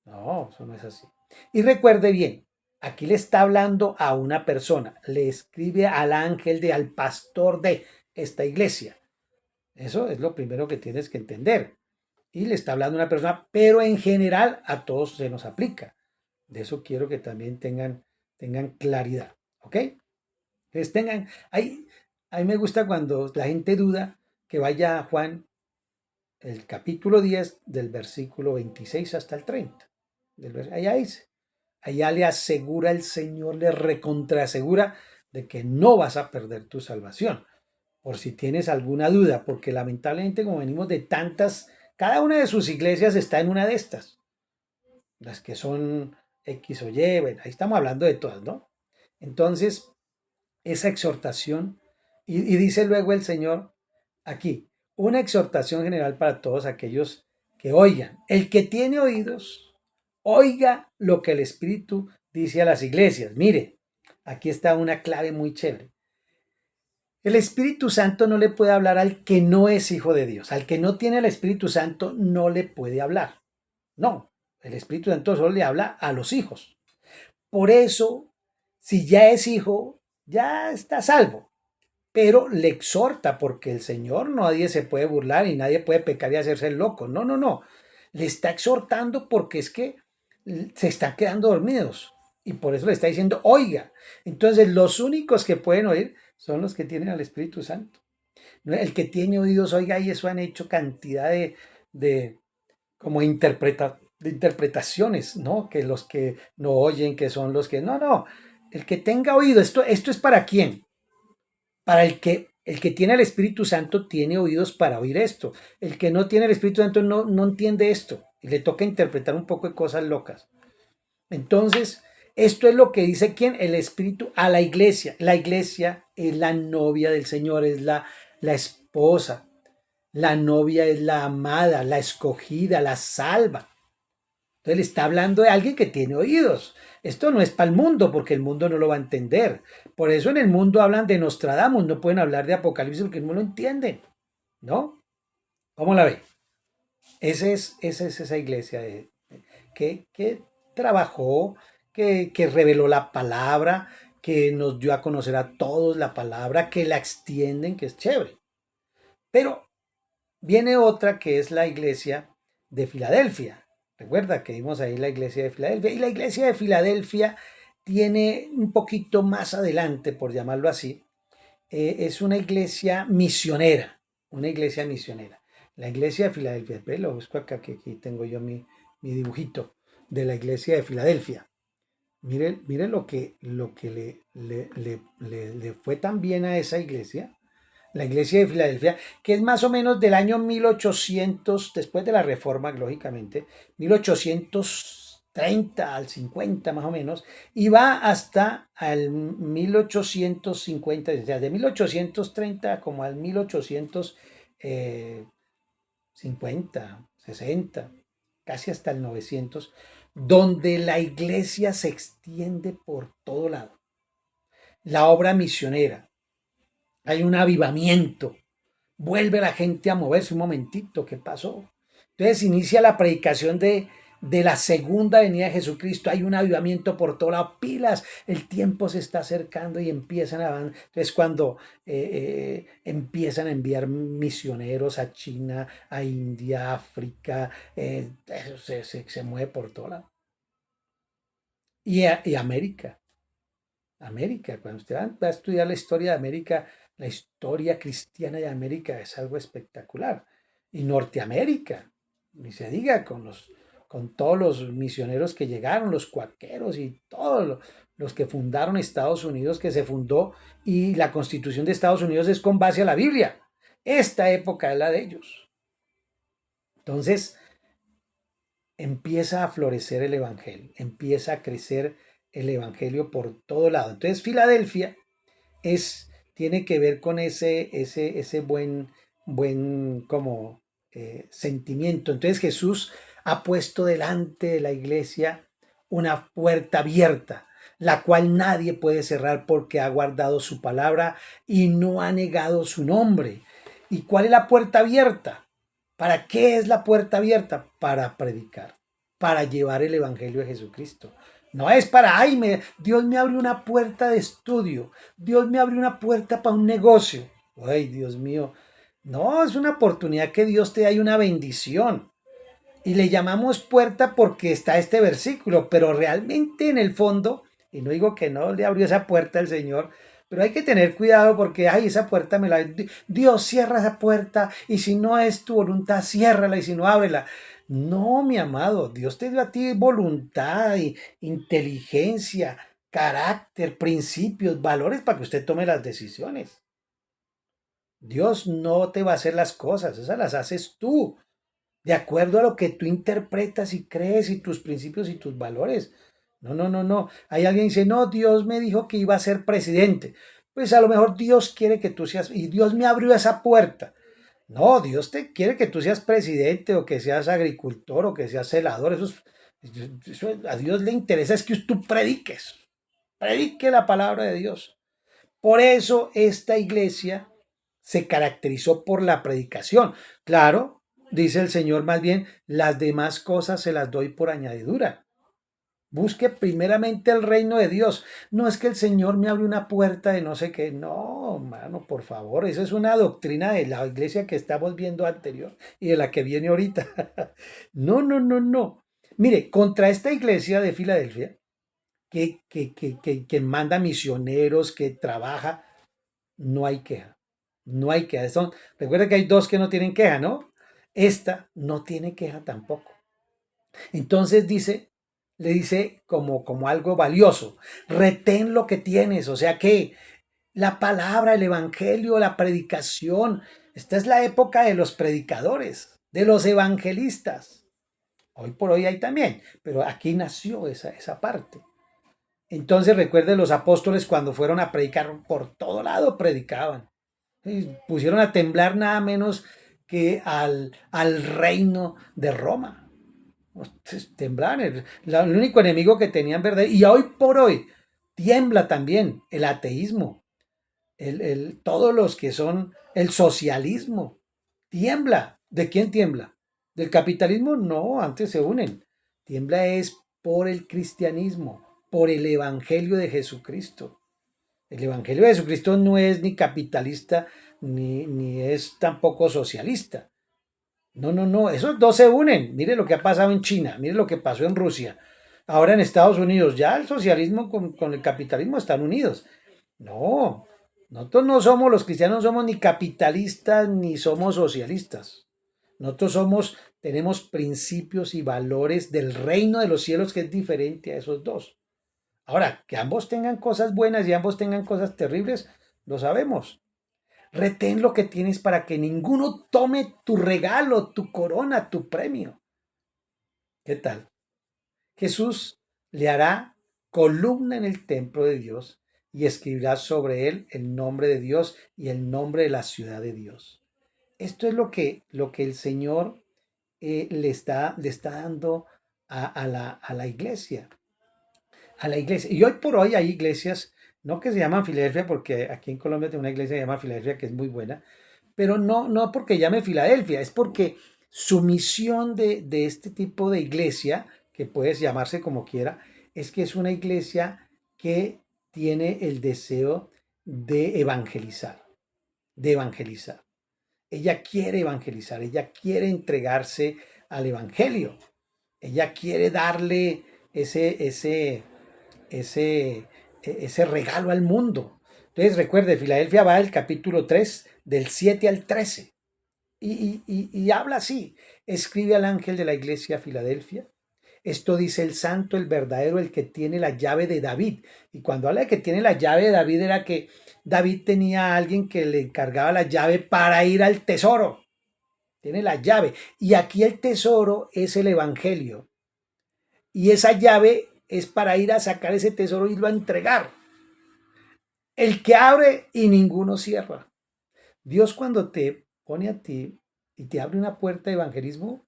No, eso no es así. Y recuerde bien, aquí le está hablando a una persona, le escribe al ángel al pastor de esta iglesia. Eso es lo primero que tienes que entender. Y le está hablando a una persona, pero en general a todos se nos aplica. De eso quiero que también tengan claridad. ¿Ok? Entonces ahí me gusta cuando la gente duda que vaya a Juan, el capítulo 10 del versículo 26 hasta el 30. Allá dice, allá le asegura el Señor, le recontraasegura de que no vas a perder tu salvación. Por si tienes alguna duda, porque lamentablemente como venimos de tantas, cada una de sus iglesias está en una de estas, las que son X o Y, bueno, ahí estamos hablando de todas, ¿no? Entonces, esa exhortación, y dice luego el Señor aquí, una exhortación general para todos aquellos que oigan. El que tiene oídos, oiga lo que el Espíritu dice a las iglesias. Mire, aquí está una clave muy chévere. El Espíritu Santo no le puede hablar al que no es hijo de Dios. Al que no tiene el Espíritu Santo no le puede hablar. No, el Espíritu Santo solo le habla a los hijos. Por eso, si ya es hijo, ya está salvo. Pero le exhorta, porque el Señor nadie se puede burlar y nadie puede pecar y hacerse el loco. No, no, no. Le está exhortando porque es que se están quedando dormidos. Y por eso le está diciendo, oiga. Entonces, los únicos que pueden oír son los que tienen al Espíritu Santo. El que tiene oídos, oiga, y eso han hecho cantidad de como de interpretaciones, ¿no? Que los que no oyen, que son los que... No, no. El que tenga oído, esto es para quién. Para el que tiene el Espíritu Santo tiene oídos para oír esto. El que no tiene el Espíritu Santo no entiende esto. Y le toca interpretar un poco de cosas locas. Entonces, esto es lo que dice quién, el Espíritu a la iglesia. La iglesia es la novia del Señor, es la esposa. La novia es la amada, la escogida, la salva. Entonces le está hablando de alguien que tiene oídos. Esto no es para el mundo, porque el mundo no lo va a entender. Por eso en el mundo hablan de Nostradamus, no pueden hablar de Apocalipsis porque no lo entienden. ¿No? ¿Cómo la ve? Esa es esa iglesia que trabajó, que reveló la palabra, que nos dio a conocer a todos la palabra, que la extienden, que es chévere. Pero viene otra que es la iglesia de Filadelfia. Recuerda que vimos ahí la iglesia de Filadelfia. Y la iglesia de Filadelfia tiene un poquito más adelante, por llamarlo así, es una iglesia misionera. Una iglesia misionera. La iglesia de Filadelfia. Lo busco acá, que aquí tengo yo mi dibujito de la iglesia de Filadelfia. Mire lo que le fue tan bien a esa iglesia. La iglesia de Filadelfia, que es más o menos del año 1800, después de la Reforma, lógicamente, 1830 al 50 más o menos, y va hasta al 1850, o sea, de 1830 como al 1850, 60, casi hasta el 900, donde la iglesia se extiende por todo lado. La obra misionera. Hay un avivamiento, vuelve la gente a moverse. Un momentito, ¿qué pasó? Entonces inicia la predicación de la segunda venida de Jesucristo. Hay un avivamiento por todas las pilas, el tiempo se está acercando y empiezan a... Entonces cuando empiezan a enviar misioneros a China, a India, a África, eso se mueve por todo lado. Y América. América, cuando usted va a estudiar la historia de América, la historia cristiana de América es algo espectacular. Y Norteamérica, ni se diga, con todos los misioneros que llegaron, los cuaqueros y todos los que fundaron Estados Unidos, que se fundó, y la Constitución de Estados Unidos es con base a la Biblia. Esta época es la de ellos. Entonces, empieza a florecer el Evangelio, empieza a crecer el Evangelio por todo lado. Entonces, Filadelfia tiene que ver con ese buen como sentimiento. Entonces, Jesús ha puesto delante de la iglesia una puerta abierta, la cual nadie puede cerrar, porque ha guardado su palabra y no ha negado su nombre. ¿Y cuál es la puerta abierta? ¿Para qué es la puerta abierta? Para predicar, para llevar el Evangelio de Jesucristo. No es para, Dios me abrió una puerta de estudio, Dios me abrió una puerta para un negocio. Ay, Dios mío. No, es una oportunidad que Dios te da y una bendición. Y le llamamos puerta porque está este versículo, pero realmente en el fondo, y no digo que no le abrió esa puerta el Señor, pero hay que tener cuidado porque, esa puerta Dios cierra esa puerta, y si no es tu voluntad, ciérrala, y si no, ábrela. No, mi amado, Dios te dio a ti voluntad, y inteligencia, carácter, principios, valores para que usted tome las decisiones. Dios no te va a hacer las cosas, esas las haces tú, de acuerdo a lo que tú interpretas y crees, y tus principios y tus valores. No, no, no, no. Hay alguien que dice, no, Dios me dijo que iba a ser presidente. Pues a lo mejor Dios quiere que tú seas, y Dios me abrió esa puerta. No, Dios te quiere que tú seas presidente o que seas agricultor o que seas celador. A Dios le interesa es que tú prediques. Predique la palabra de Dios. Por eso esta iglesia se caracterizó por la predicación. Claro, dice el Señor más bien, las demás cosas se las doy por añadidura. Busque primeramente el reino de Dios. No es que el Señor me abre una puerta de no sé qué. No, mano, por favor. Esa es una doctrina de la iglesia que estamos viendo anterior y de la que viene ahorita. No, no, no, no. Mire, contra esta iglesia de Filadelfia, que manda misioneros, que trabaja, no hay queja. No hay queja. Recuerda que hay dos que no tienen queja, ¿no? Esta no tiene queja tampoco. Entonces le dice como algo valioso, retén lo que tienes, o sea que la palabra, el evangelio, la predicación, esta es la época de los predicadores, de los evangelistas. Hoy por hoy hay también, pero aquí nació esa parte. Entonces recuerde los apóstoles cuando fueron a predicar, por todo lado predicaban. Pusieron a temblar nada menos que al reino de Roma. Temblar, el único enemigo que tenían, ¿verdad? Y hoy por hoy tiembla también el ateísmo, todos los que son el socialismo, tiembla. ¿De quién tiembla? ¿Del capitalismo? No, antes se unen. Tiembla es por el cristianismo, por el evangelio de Jesucristo. El evangelio de Jesucristo no es ni capitalista ni es tampoco socialista. No, no, no, esos dos se unen. Mire lo que ha pasado en China, mire lo que pasó en Rusia. Ahora en Estados Unidos, ya el socialismo con el capitalismo están unidos. No, nosotros no somos, los cristianos no somos ni capitalistas ni somos socialistas. Nosotros tenemos principios y valores del reino de los cielos que es diferente a esos dos. Ahora, que ambos tengan cosas buenas y ambos tengan cosas terribles, lo sabemos. Retén lo que tienes para que ninguno tome tu regalo, tu corona, tu premio. ¿Qué tal? Jesús le hará columna en el templo de Dios y escribirá sobre él el nombre de Dios y el nombre de la ciudad de Dios. Esto es lo que el Señor le está dando a la iglesia. A la iglesia. Y hoy por hoy hay iglesias, no que se llaman Filadelfia, porque aquí en Colombia tengo una iglesia que se llama Filadelfia que es muy buena, pero no porque llame Filadelfia, es porque su misión de este tipo de iglesia, que puede llamarse como quiera, es que es una iglesia que tiene el deseo de evangelizar, de evangelizar. Ella quiere evangelizar, ella quiere entregarse al evangelio, ella quiere darle ese, ese regalo al mundo. Entonces recuerde, Filadelfia va del capítulo 3 del 7 al 13. Y habla así, escribe al ángel de la iglesia a Filadelfia. Esto dice el santo, el verdadero, el que tiene la llave de David. Y cuando habla de que tiene la llave de David era que David tenía a alguien que le encargaba la llave para ir al tesoro. Tiene la llave. Y aquí el tesoro es el evangelio. Y esa llave es para ir a sacar ese tesoro y irlo a entregar. El que abre y ninguno cierra. Dios cuando te pone a ti y te abre una puerta de evangelismo,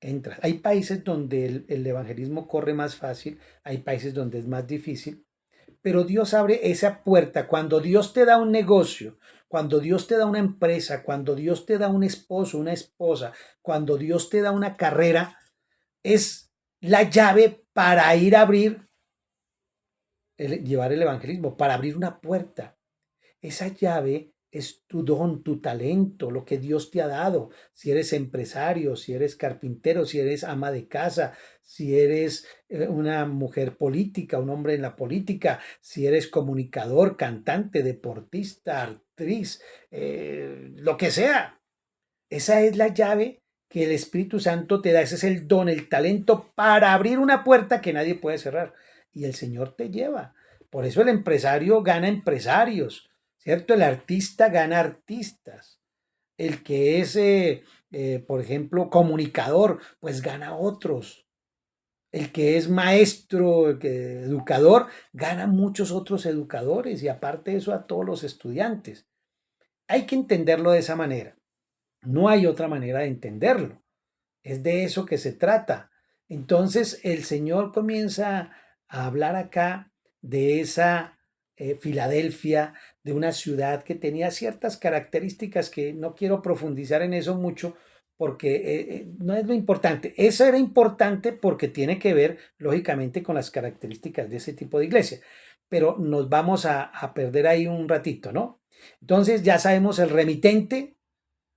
entras. Hay países donde el evangelismo corre más fácil, hay países donde es más difícil, pero Dios abre esa puerta. Cuando Dios te da un negocio, cuando Dios te da una empresa, cuando Dios te da un esposo, una esposa, cuando Dios te da una carrera, es la llave para ir a abrir, llevar el evangelismo, para abrir una puerta. Esa llave es tu don, tu talento, lo que Dios te ha dado. Si eres empresario, si eres carpintero, si eres ama de casa, si eres una mujer política, un hombre en la política, si eres comunicador, cantante, deportista, actriz, lo que sea. Esa es la llave que el Espíritu Santo te da. Ese es el don, el talento para abrir una puerta que nadie puede cerrar. Y el Señor te lleva. Por eso el empresario gana empresarios, ¿cierto? El artista gana artistas. El que es, por ejemplo, comunicador, pues gana otros. El que es maestro, educador, gana muchos otros educadores y aparte de eso a todos los estudiantes. Hay que entenderlo de esa manera. No hay otra manera de entenderlo. Es de eso que se trata. Entonces el Señor comienza a hablar acá de esa Filadelfia, de una ciudad que tenía ciertas características que no quiero profundizar en eso mucho porque no es lo importante. Eso era importante porque tiene que ver, lógicamente, con las características de ese tipo de iglesia. Pero nos vamos a perder ahí un ratito, ¿no? Entonces ya sabemos, el remitente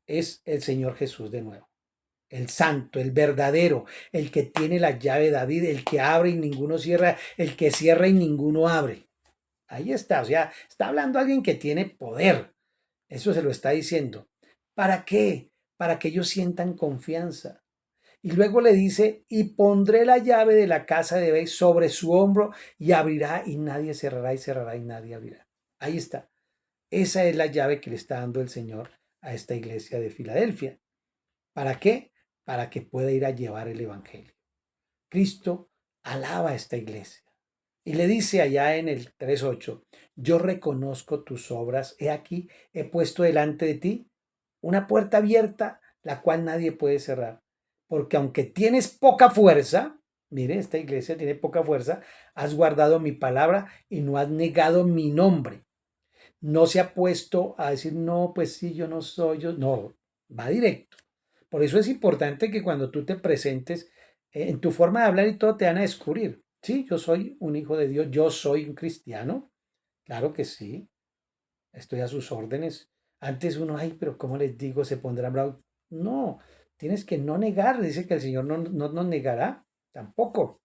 es el Señor Jesús de nuevo, el santo, el verdadero, el que tiene la llave de David, el que abre y ninguno cierra, el que cierra y ninguno abre. Ahí está, o sea, está hablando alguien que tiene poder. Eso se lo está diciendo. ¿Para qué? Para que ellos sientan confianza. Y luego le dice, y pondré la llave de la casa de David sobre su hombro y abrirá y nadie cerrará y cerrará y nadie abrirá. Ahí está. Esa es la llave que le está dando el Señor a esta iglesia de Filadelfia. ¿Para qué? Para que pueda ir a llevar el Evangelio. Cristo alaba a esta iglesia y le dice allá en el 3:8, yo reconozco tus obras, he aquí, he puesto delante de ti una puerta abierta, la cual nadie puede cerrar, porque aunque tienes poca fuerza, mire, esta iglesia tiene poca fuerza, has guardado mi palabra y no has negado mi nombre. No se ha puesto a decir, no, pues sí, yo no soy, yo no, va directo. Por eso es importante que cuando tú te presentes, en tu forma de hablar y todo te van a descubrir. Sí, yo soy un hijo de Dios, yo soy un cristiano. Claro que sí, estoy a sus órdenes. Antes uno, ay, pero ¿cómo les digo? Se pondrán bravos. No, tienes que no negar. Dice que el Señor no nos negará tampoco.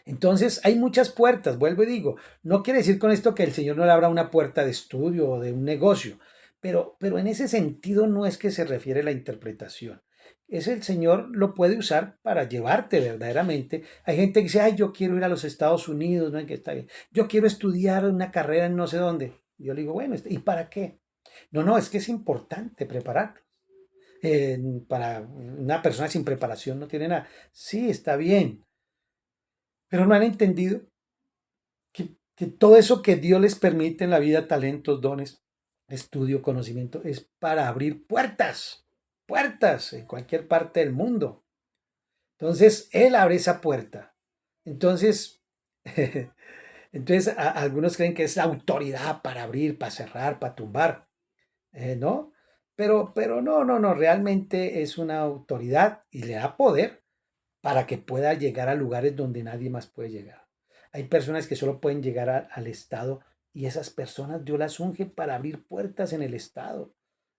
Entonces, hay muchas puertas, vuelvo y digo, no quiere decir con esto que el Señor no le abra una puerta de estudio o de un negocio, pero en ese sentido no es que se refiere la interpretación. Es el Señor lo puede usar para llevarte verdaderamente. Hay gente que dice, ay, yo quiero ir a los Estados Unidos, ¿no? Que está bien. Yo quiero estudiar una carrera en no sé dónde. Yo le digo, bueno, ¿y para qué? No, no, es que es importante preparar. Para una persona sin preparación no tiene nada. Sí, está bien, pero no han entendido que todo eso que Dios les permite en la vida, talentos, dones, estudio, conocimiento, es para abrir puertas, puertas en cualquier parte del mundo. Entonces, Él abre esa puerta. Entonces, algunos creen que es la autoridad para abrir, para cerrar, para tumbar, ¿no? Pero no, no, no, realmente es una autoridad y le da poder para que pueda llegar a lugares donde nadie más puede llegar. Hay personas que solo pueden llegar al Estado y esas personas Dios las unge para abrir puertas en el Estado,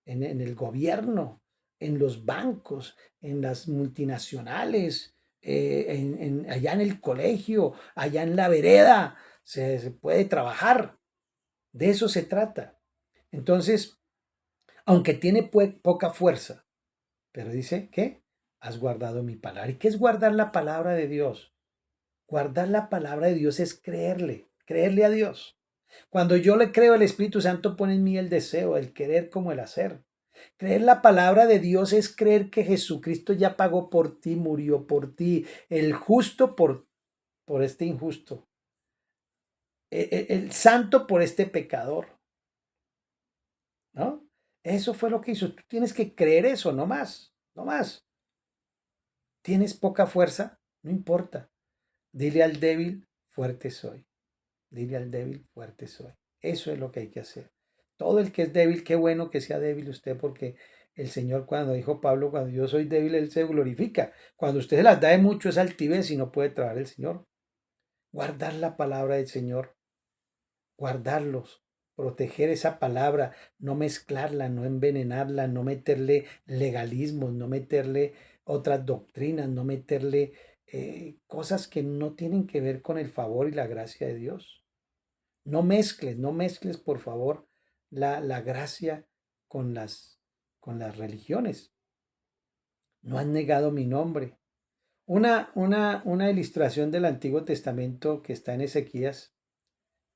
en el gobierno, en los bancos, en las multinacionales, allá en el colegio, allá en la vereda. Se puede trabajar. De eso se trata. Entonces, aunque tiene poca fuerza, pero dice que has guardado mi palabra. ¿Y qué es guardar la palabra de Dios? Guardar la palabra de Dios es creerle, creerle a Dios. Cuando yo le creo, el Espíritu Santo pone en mí el deseo, el querer como el hacer. Creer la palabra de Dios es creer que Jesucristo ya pagó por ti, murió por ti, el justo por este injusto, el santo por este pecador, ¿no? Eso fue lo que hizo. Tú tienes que creer eso, no más, no más. ¿Tienes poca fuerza? No importa. Dile al débil, fuerte soy. Dile al débil, fuerte soy. Eso es lo que hay que hacer. Todo el que es débil, qué bueno que sea débil usted, porque el Señor, cuando dijo Pablo, cuando yo soy débil, Él se glorifica. Cuando usted se las da de mucho es altivez y no puede trabar el Señor. Guardar la palabra del Señor, guardarlos, proteger esa palabra, no mezclarla, no envenenarla, no meterle legalismos, no meterle otras doctrinas, no meterle cosas que no tienen que ver con el favor y la gracia de Dios. No mezcles, no mezcles, por favor, la gracia con con las religiones. No han negado mi nombre. Una ilustración del Antiguo Testamento que está en Ezequías,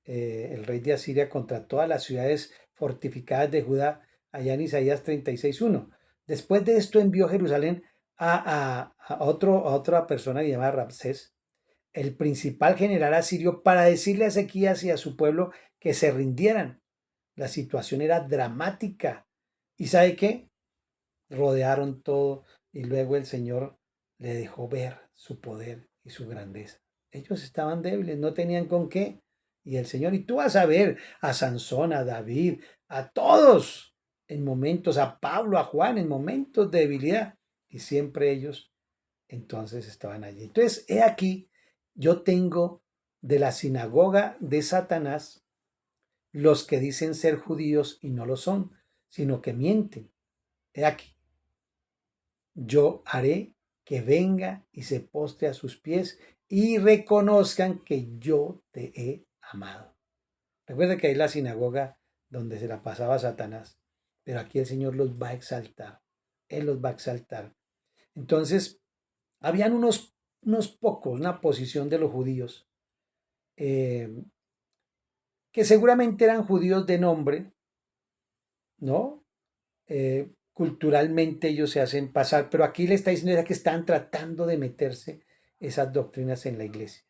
el rey de Asiria contra todas las ciudades fortificadas de Judá, allá en Isaías 36:1. Después de esto envió Jerusalén a otra persona llamada Ramsés, el principal general asirio, para decirle a Ezequías y a su pueblo que se rindieran. La situación era dramática. ¿Y sabe qué? rodearon todo y luego el Señor le dejó ver su poder y su grandeza. Ellos estaban débiles, no tenían con qué. Y el Señor, y tú vas a ver a Sansón, a David, a todos en momentos, a Pablo, a Juan, en momentos de debilidad. Y siempre ellos entonces estaban allí. Entonces, he aquí, yo tengo de la sinagoga de Satanás los que dicen ser judíos y no lo son, sino que mienten. He aquí, yo haré que venga y se postre a sus pies y reconozcan que yo te he amado. Recuerda que hay la sinagoga donde se la pasaba Satanás, pero aquí el Señor los va a exaltar. Él los va a exaltar. Entonces, habían unos pocos, una posición de los judíos, eh, que seguramente eran judíos de nombre, ¿no? Culturalmente ellos se hacen pasar, pero aquí le está diciendo que están tratando de meterse esas doctrinas en la iglesia.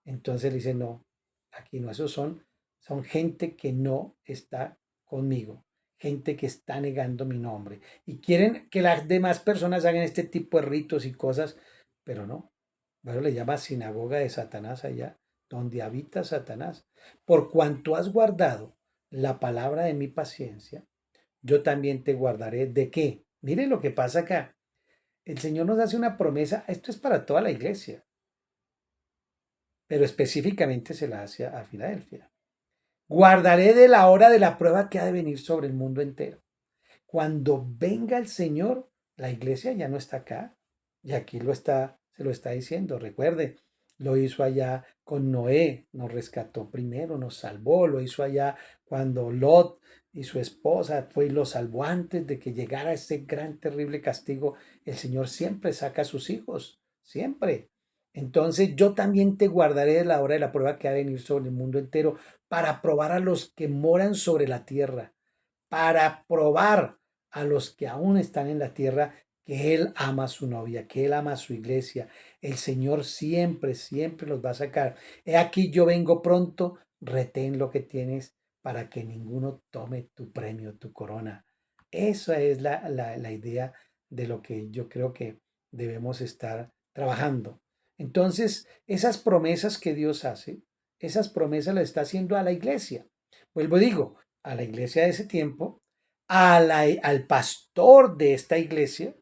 Entonces le dice, no, aquí no, esos son gente que no está conmigo, gente que está negando mi nombre y quieren que las demás personas hagan este tipo de ritos y cosas, pero no. Bueno, le llama sinagoga de Satanás allá, donde habita Satanás. Por cuanto has guardado la palabra de mi paciencia, yo también te guardaré. ¿De qué? Mire lo que pasa acá. El Señor nos hace una promesa, esto es para toda la iglesia, pero específicamente se la hace a Filadelfia. Guardaré de la hora de la prueba que ha de venir sobre el mundo entero. Cuando venga el Señor, la iglesia ya no está acá. Y aquí se lo está diciendo. Recuerde, lo hizo allá con Noé, nos rescató primero, nos salvó. Lo hizo allá cuando Lot y su esposa fue y lo salvó antes de que llegara ese gran, terrible castigo. El Señor siempre saca a sus hijos, siempre. Entonces yo también te guardaré de la hora de la prueba que ha de venir sobre el mundo entero para probar a los que moran sobre la tierra, para probar a los que aún están en la tierra que Él ama a su novia, que Él ama a su iglesia. El Señor siempre, siempre los va a sacar. He aquí yo vengo pronto, retén lo que tienes para que ninguno tome tu premio, tu corona. Esa es la idea de lo que yo creo que debemos estar trabajando. Entonces, esas promesas que Dios hace, esas promesas las está haciendo a la iglesia. Vuelvo y digo, a la iglesia de ese tiempo, al pastor de esta iglesia,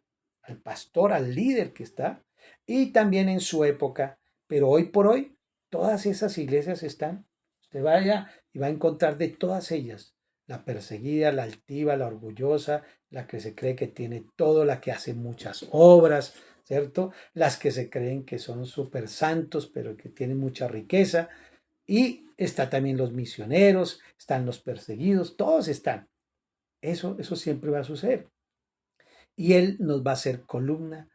al pastor, al líder que está, y también en su época. Pero hoy por hoy, todas esas iglesias están. Usted vaya y va a encontrar de todas ellas, la perseguida, la altiva, la orgullosa, la que se cree que tiene todo, la que hace muchas obras, ¿cierto? Las que se creen que son súper santos, pero que tienen mucha riqueza. Y está también los misioneros, están los perseguidos, todos están. Eso siempre va a suceder. Y Él nos va a hacer columna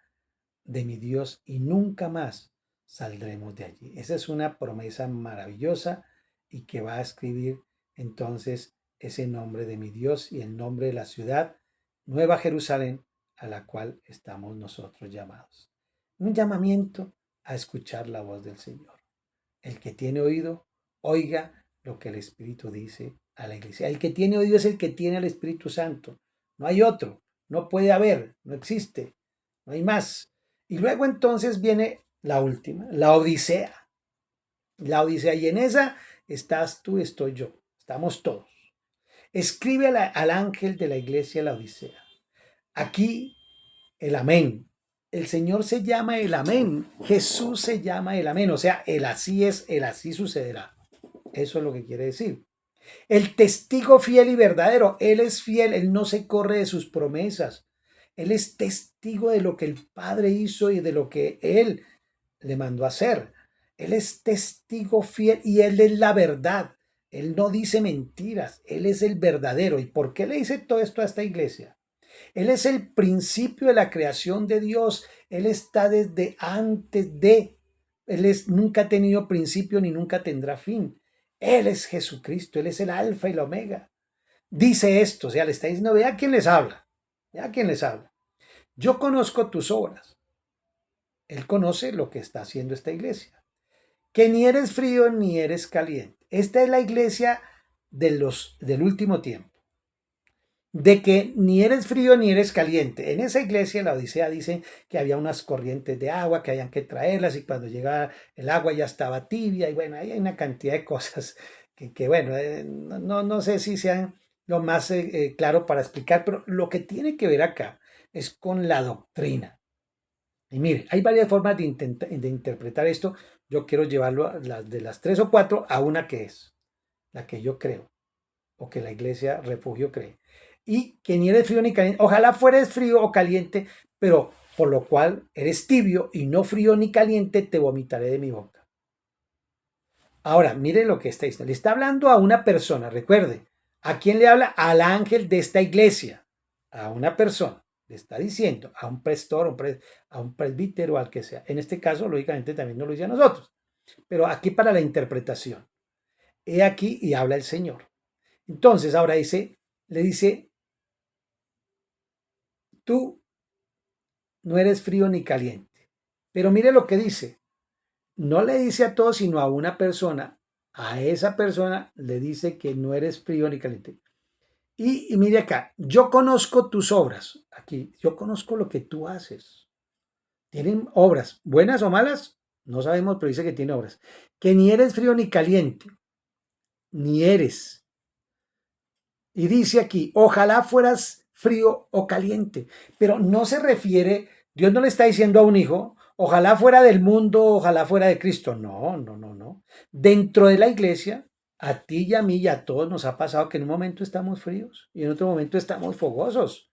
de mi Dios y nunca más saldremos de allí. Esa es una promesa maravillosa y que va a escribir entonces ese nombre de mi Dios y el nombre de la ciudad, Nueva Jerusalén, a la cual estamos nosotros llamados. Un llamamiento a escuchar la voz del Señor. El que tiene oído, oiga lo que el Espíritu dice a la iglesia. El que tiene oído es el que tiene al Espíritu Santo. No hay otro, no puede haber, no existe, no hay más. Y luego entonces viene la última, la Odisea. La Odisea, y en esa estás tú, estoy yo, estamos todos. Escribe al ángel de la iglesia la Odisea. Aquí el amén. El Señor se llama el amén. Jesús se llama el amén. O sea, el así es, el así sucederá. Eso es lo que quiere decir. El testigo fiel y verdadero. Él es fiel, él no se corre de sus promesas. Él es testigo de lo que el Padre hizo y de lo que él le mandó a hacer. Él es testigo fiel y él es la verdad. Él no dice mentiras, él es el verdadero. ¿Y por qué le dice todo esto a esta iglesia? Él es el principio de la creación de Dios. Él está desde antes de. Nunca ha tenido principio ni nunca tendrá fin. Él es Jesucristo. Él es el alfa y la omega. Dice esto, o sea, le está diciendo, vea quién les habla. Vea quién les habla. Yo conozco tus obras. Él conoce lo que está haciendo esta iglesia. Que ni eres frío ni eres caliente. Esta es la iglesia del último tiempo. de que ni eres frío ni eres caliente. En esa iglesia, la Odisea, dice que había unas corrientes de agua que habían que traerlas y cuando llegaba el agua ya estaba tibia y bueno, ahí hay una cantidad de cosas que bueno, no sé si sean lo más claro para explicar, pero lo que tiene que ver acá es con la doctrina. Y mire, hay varias formas de interpretar esto. Yo quiero llevarlo de las tres o cuatro a una que es la que yo creo o que la iglesia refugio cree. Y que ni eres frío ni caliente. Ojalá fueres frío o caliente, pero por lo cual eres tibio y no frío ni caliente, te vomitaré de mi boca. Ahora, mire lo que está diciendo. Le está hablando a una persona, recuerde. ¿A quién le habla? Al ángel de esta iglesia. A una persona. Le está diciendo a un pastor, a un presbítero, al que sea. En este caso, lógicamente, también nos lo dice a nosotros. Pero aquí para la interpretación. He aquí y habla el Señor. Entonces, ahora le dice, tú no eres frío ni caliente. Pero mire lo que dice. No le dice a todos, sino a una persona. A esa persona le dice que no eres frío ni caliente. Y mire acá, yo conozco tus obras. Aquí, yo conozco lo que tú haces. Tienen obras, buenas o malas, no sabemos, pero dice que tiene obras. Que ni eres frío ni caliente, ni eres. Y dice aquí, ojalá fueras frío o caliente, pero no se refiere, Dios no le está diciendo a un hijo, ojalá fuera del mundo, ojalá fuera de Cristo. No. Dentro de la iglesia, a ti y a mí y a todos nos ha pasado que en un momento estamos fríos y en otro momento estamos fogosos.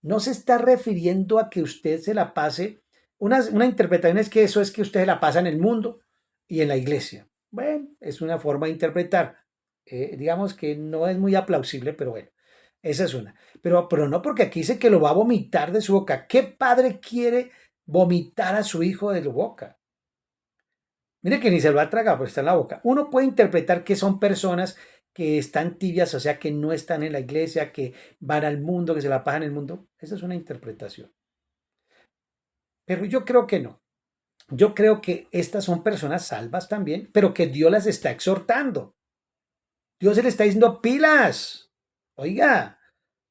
No se está refiriendo a que usted se la pase, una interpretación es que eso es que usted se la pasa en el mundo y en la iglesia. Bueno, es una forma de interpretar. Digamos que no es muy aplausible, pero bueno, esa es una. Pero no porque aquí dice que lo va a vomitar de su boca. ¿Qué padre quiere vomitar a su hijo de su boca? Mire que ni se lo ha tragado, pero está en la boca. Uno puede interpretar que son personas que están tibias, o sea, que no están en la iglesia, que van al mundo, que se la pasan en el mundo. Esa es una interpretación. Pero yo creo que no. Yo creo que estas son personas salvas también, pero que Dios las está exhortando. Dios se le está diciendo pilas. Oiga,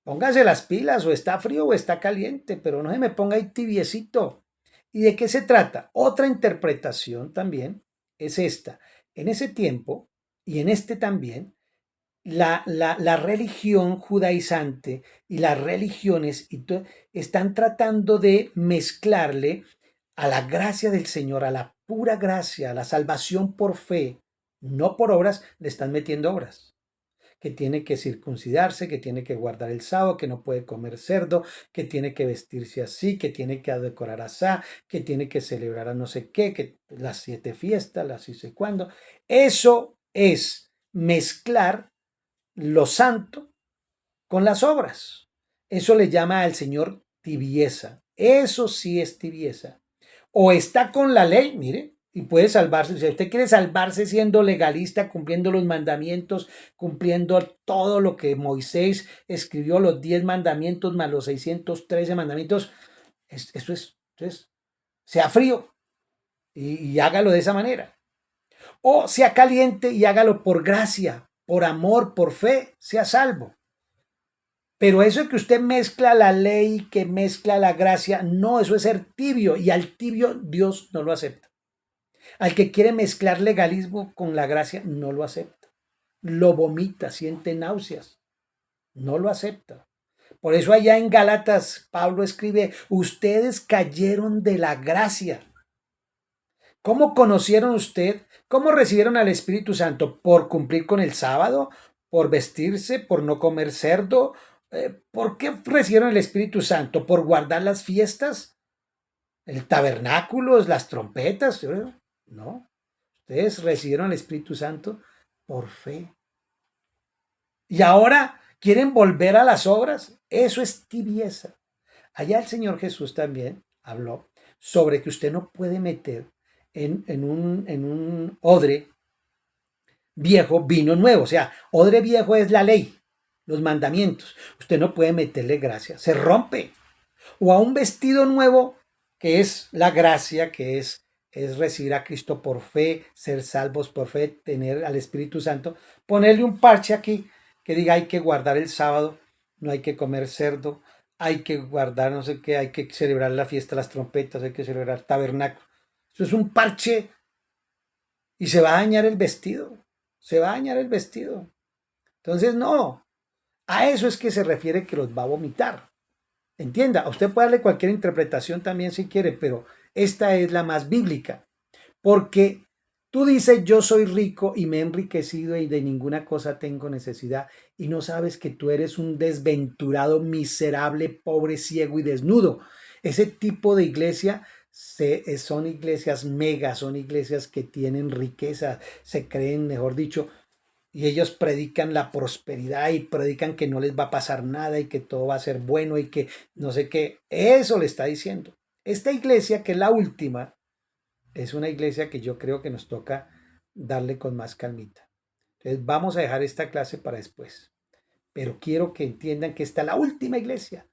póngase las pilas, o está frío o está caliente, pero no se me ponga ahí tibiecito. ¿Y de qué se trata? Otra interpretación también es esta. En ese tiempo, y en este también, la religión judaizante y las religiones están tratando de mezclarle a la gracia del Señor, a la pura gracia, a la salvación por fe, no por obras, le están metiendo obras que tiene que circuncidarse, que tiene que guardar el sábado, que no puede comer cerdo, que tiene que vestirse así, que tiene que decorar así, que tiene que celebrar a no sé qué, que las 7 fiestas, las no sé cuándo. Eso es mezclar lo santo con las obras. Eso le llama al Señor tibieza. Eso sí es tibieza. O está con la ley, mire, y puede salvarse. Si usted quiere salvarse siendo legalista, cumpliendo los mandamientos, cumpliendo todo lo que Moisés escribió, los 10 mandamientos más los 613 mandamientos, eso es. Entonces, sea frío y hágalo de esa manera. O sea caliente y hágalo por gracia, por amor, por fe, sea salvo. Pero eso es que usted mezcla la ley, que mezcla la gracia, no, eso es ser tibio y al tibio Dios no lo acepta. Al que quiere mezclar legalismo con la gracia, no lo acepta. Lo vomita, siente náuseas, no lo acepta. Por eso allá en Gálatas, Pablo escribe, ustedes cayeron de la gracia. ¿Cómo conocieron usted? ¿Cómo recibieron al Espíritu Santo? ¿Por cumplir con el sábado? ¿Por vestirse? ¿Por no comer cerdo? ¿Por qué recibieron el Espíritu Santo? ¿Por guardar las fiestas? ¿El tabernáculo? ¿Las trompetas? No. Ustedes recibieron el Espíritu Santo por fe. Y ahora quieren volver a las obras. Eso es tibieza. Allá el Señor Jesús también habló sobre que usted no puede meter en un odre viejo vino nuevo. O sea, odre viejo es la ley, los mandamientos. Usted no puede meterle gracia, se rompe. O a un vestido nuevo, que es la gracia, que es recibir a Cristo por fe, ser salvos por fe, tener al Espíritu Santo, ponerle un parche aquí que diga hay que guardar el sábado. no hay que comer cerdo, hay que guardar no sé qué, hay que celebrar la fiesta de las trompetas, hay que celebrar tabernáculo. Eso es un parche y se va a dañar el vestido, se va a dañar el vestido. Entonces, no, a eso es que se refiere que los va a vomitar. Entienda, usted puede darle cualquier interpretación también si quiere, pero esta es la más bíblica. Porque tú dices, yo soy rico y me he enriquecido y de ninguna cosa tengo necesidad, y no sabes que tú eres un desventurado, miserable, pobre, ciego y desnudo. Ese tipo de iglesia son iglesias megas, son iglesias que tienen riqueza, se creen, mejor dicho, y ellos predican la prosperidad y predican que no les va a pasar nada y que todo va a ser bueno y que no sé qué. Eso le está diciendo. Esta iglesia, que es la última, es una iglesia que yo creo que nos toca darle con más calmita. Entonces vamos a dejar esta clase para después. Pero quiero que entiendan que esta es la última iglesia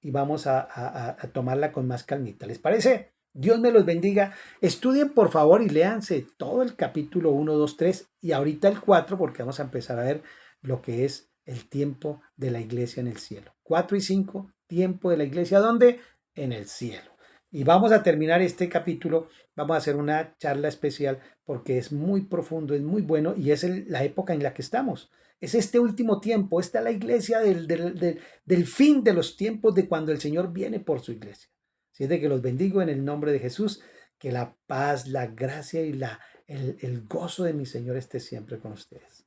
y vamos a tomarla con más calmita. ¿Les parece? Dios me los bendiga. Estudien por favor y léanse todo el capítulo 1, 2, 3 y ahorita el 4 porque vamos a empezar a ver lo que es el tiempo de la iglesia en el cielo. 4 y 5, tiempo de la iglesia, ¿dónde? En el cielo. Y vamos a terminar este capítulo, vamos a hacer una charla especial porque es muy profundo, es muy bueno y es la época en la que estamos. Es este último tiempo, esta es la iglesia del fin de los tiempos, de cuando el Señor viene por su iglesia. Así es de que los bendigo en el nombre de Jesús, que la paz, la gracia y el gozo de mi Señor esté siempre con ustedes.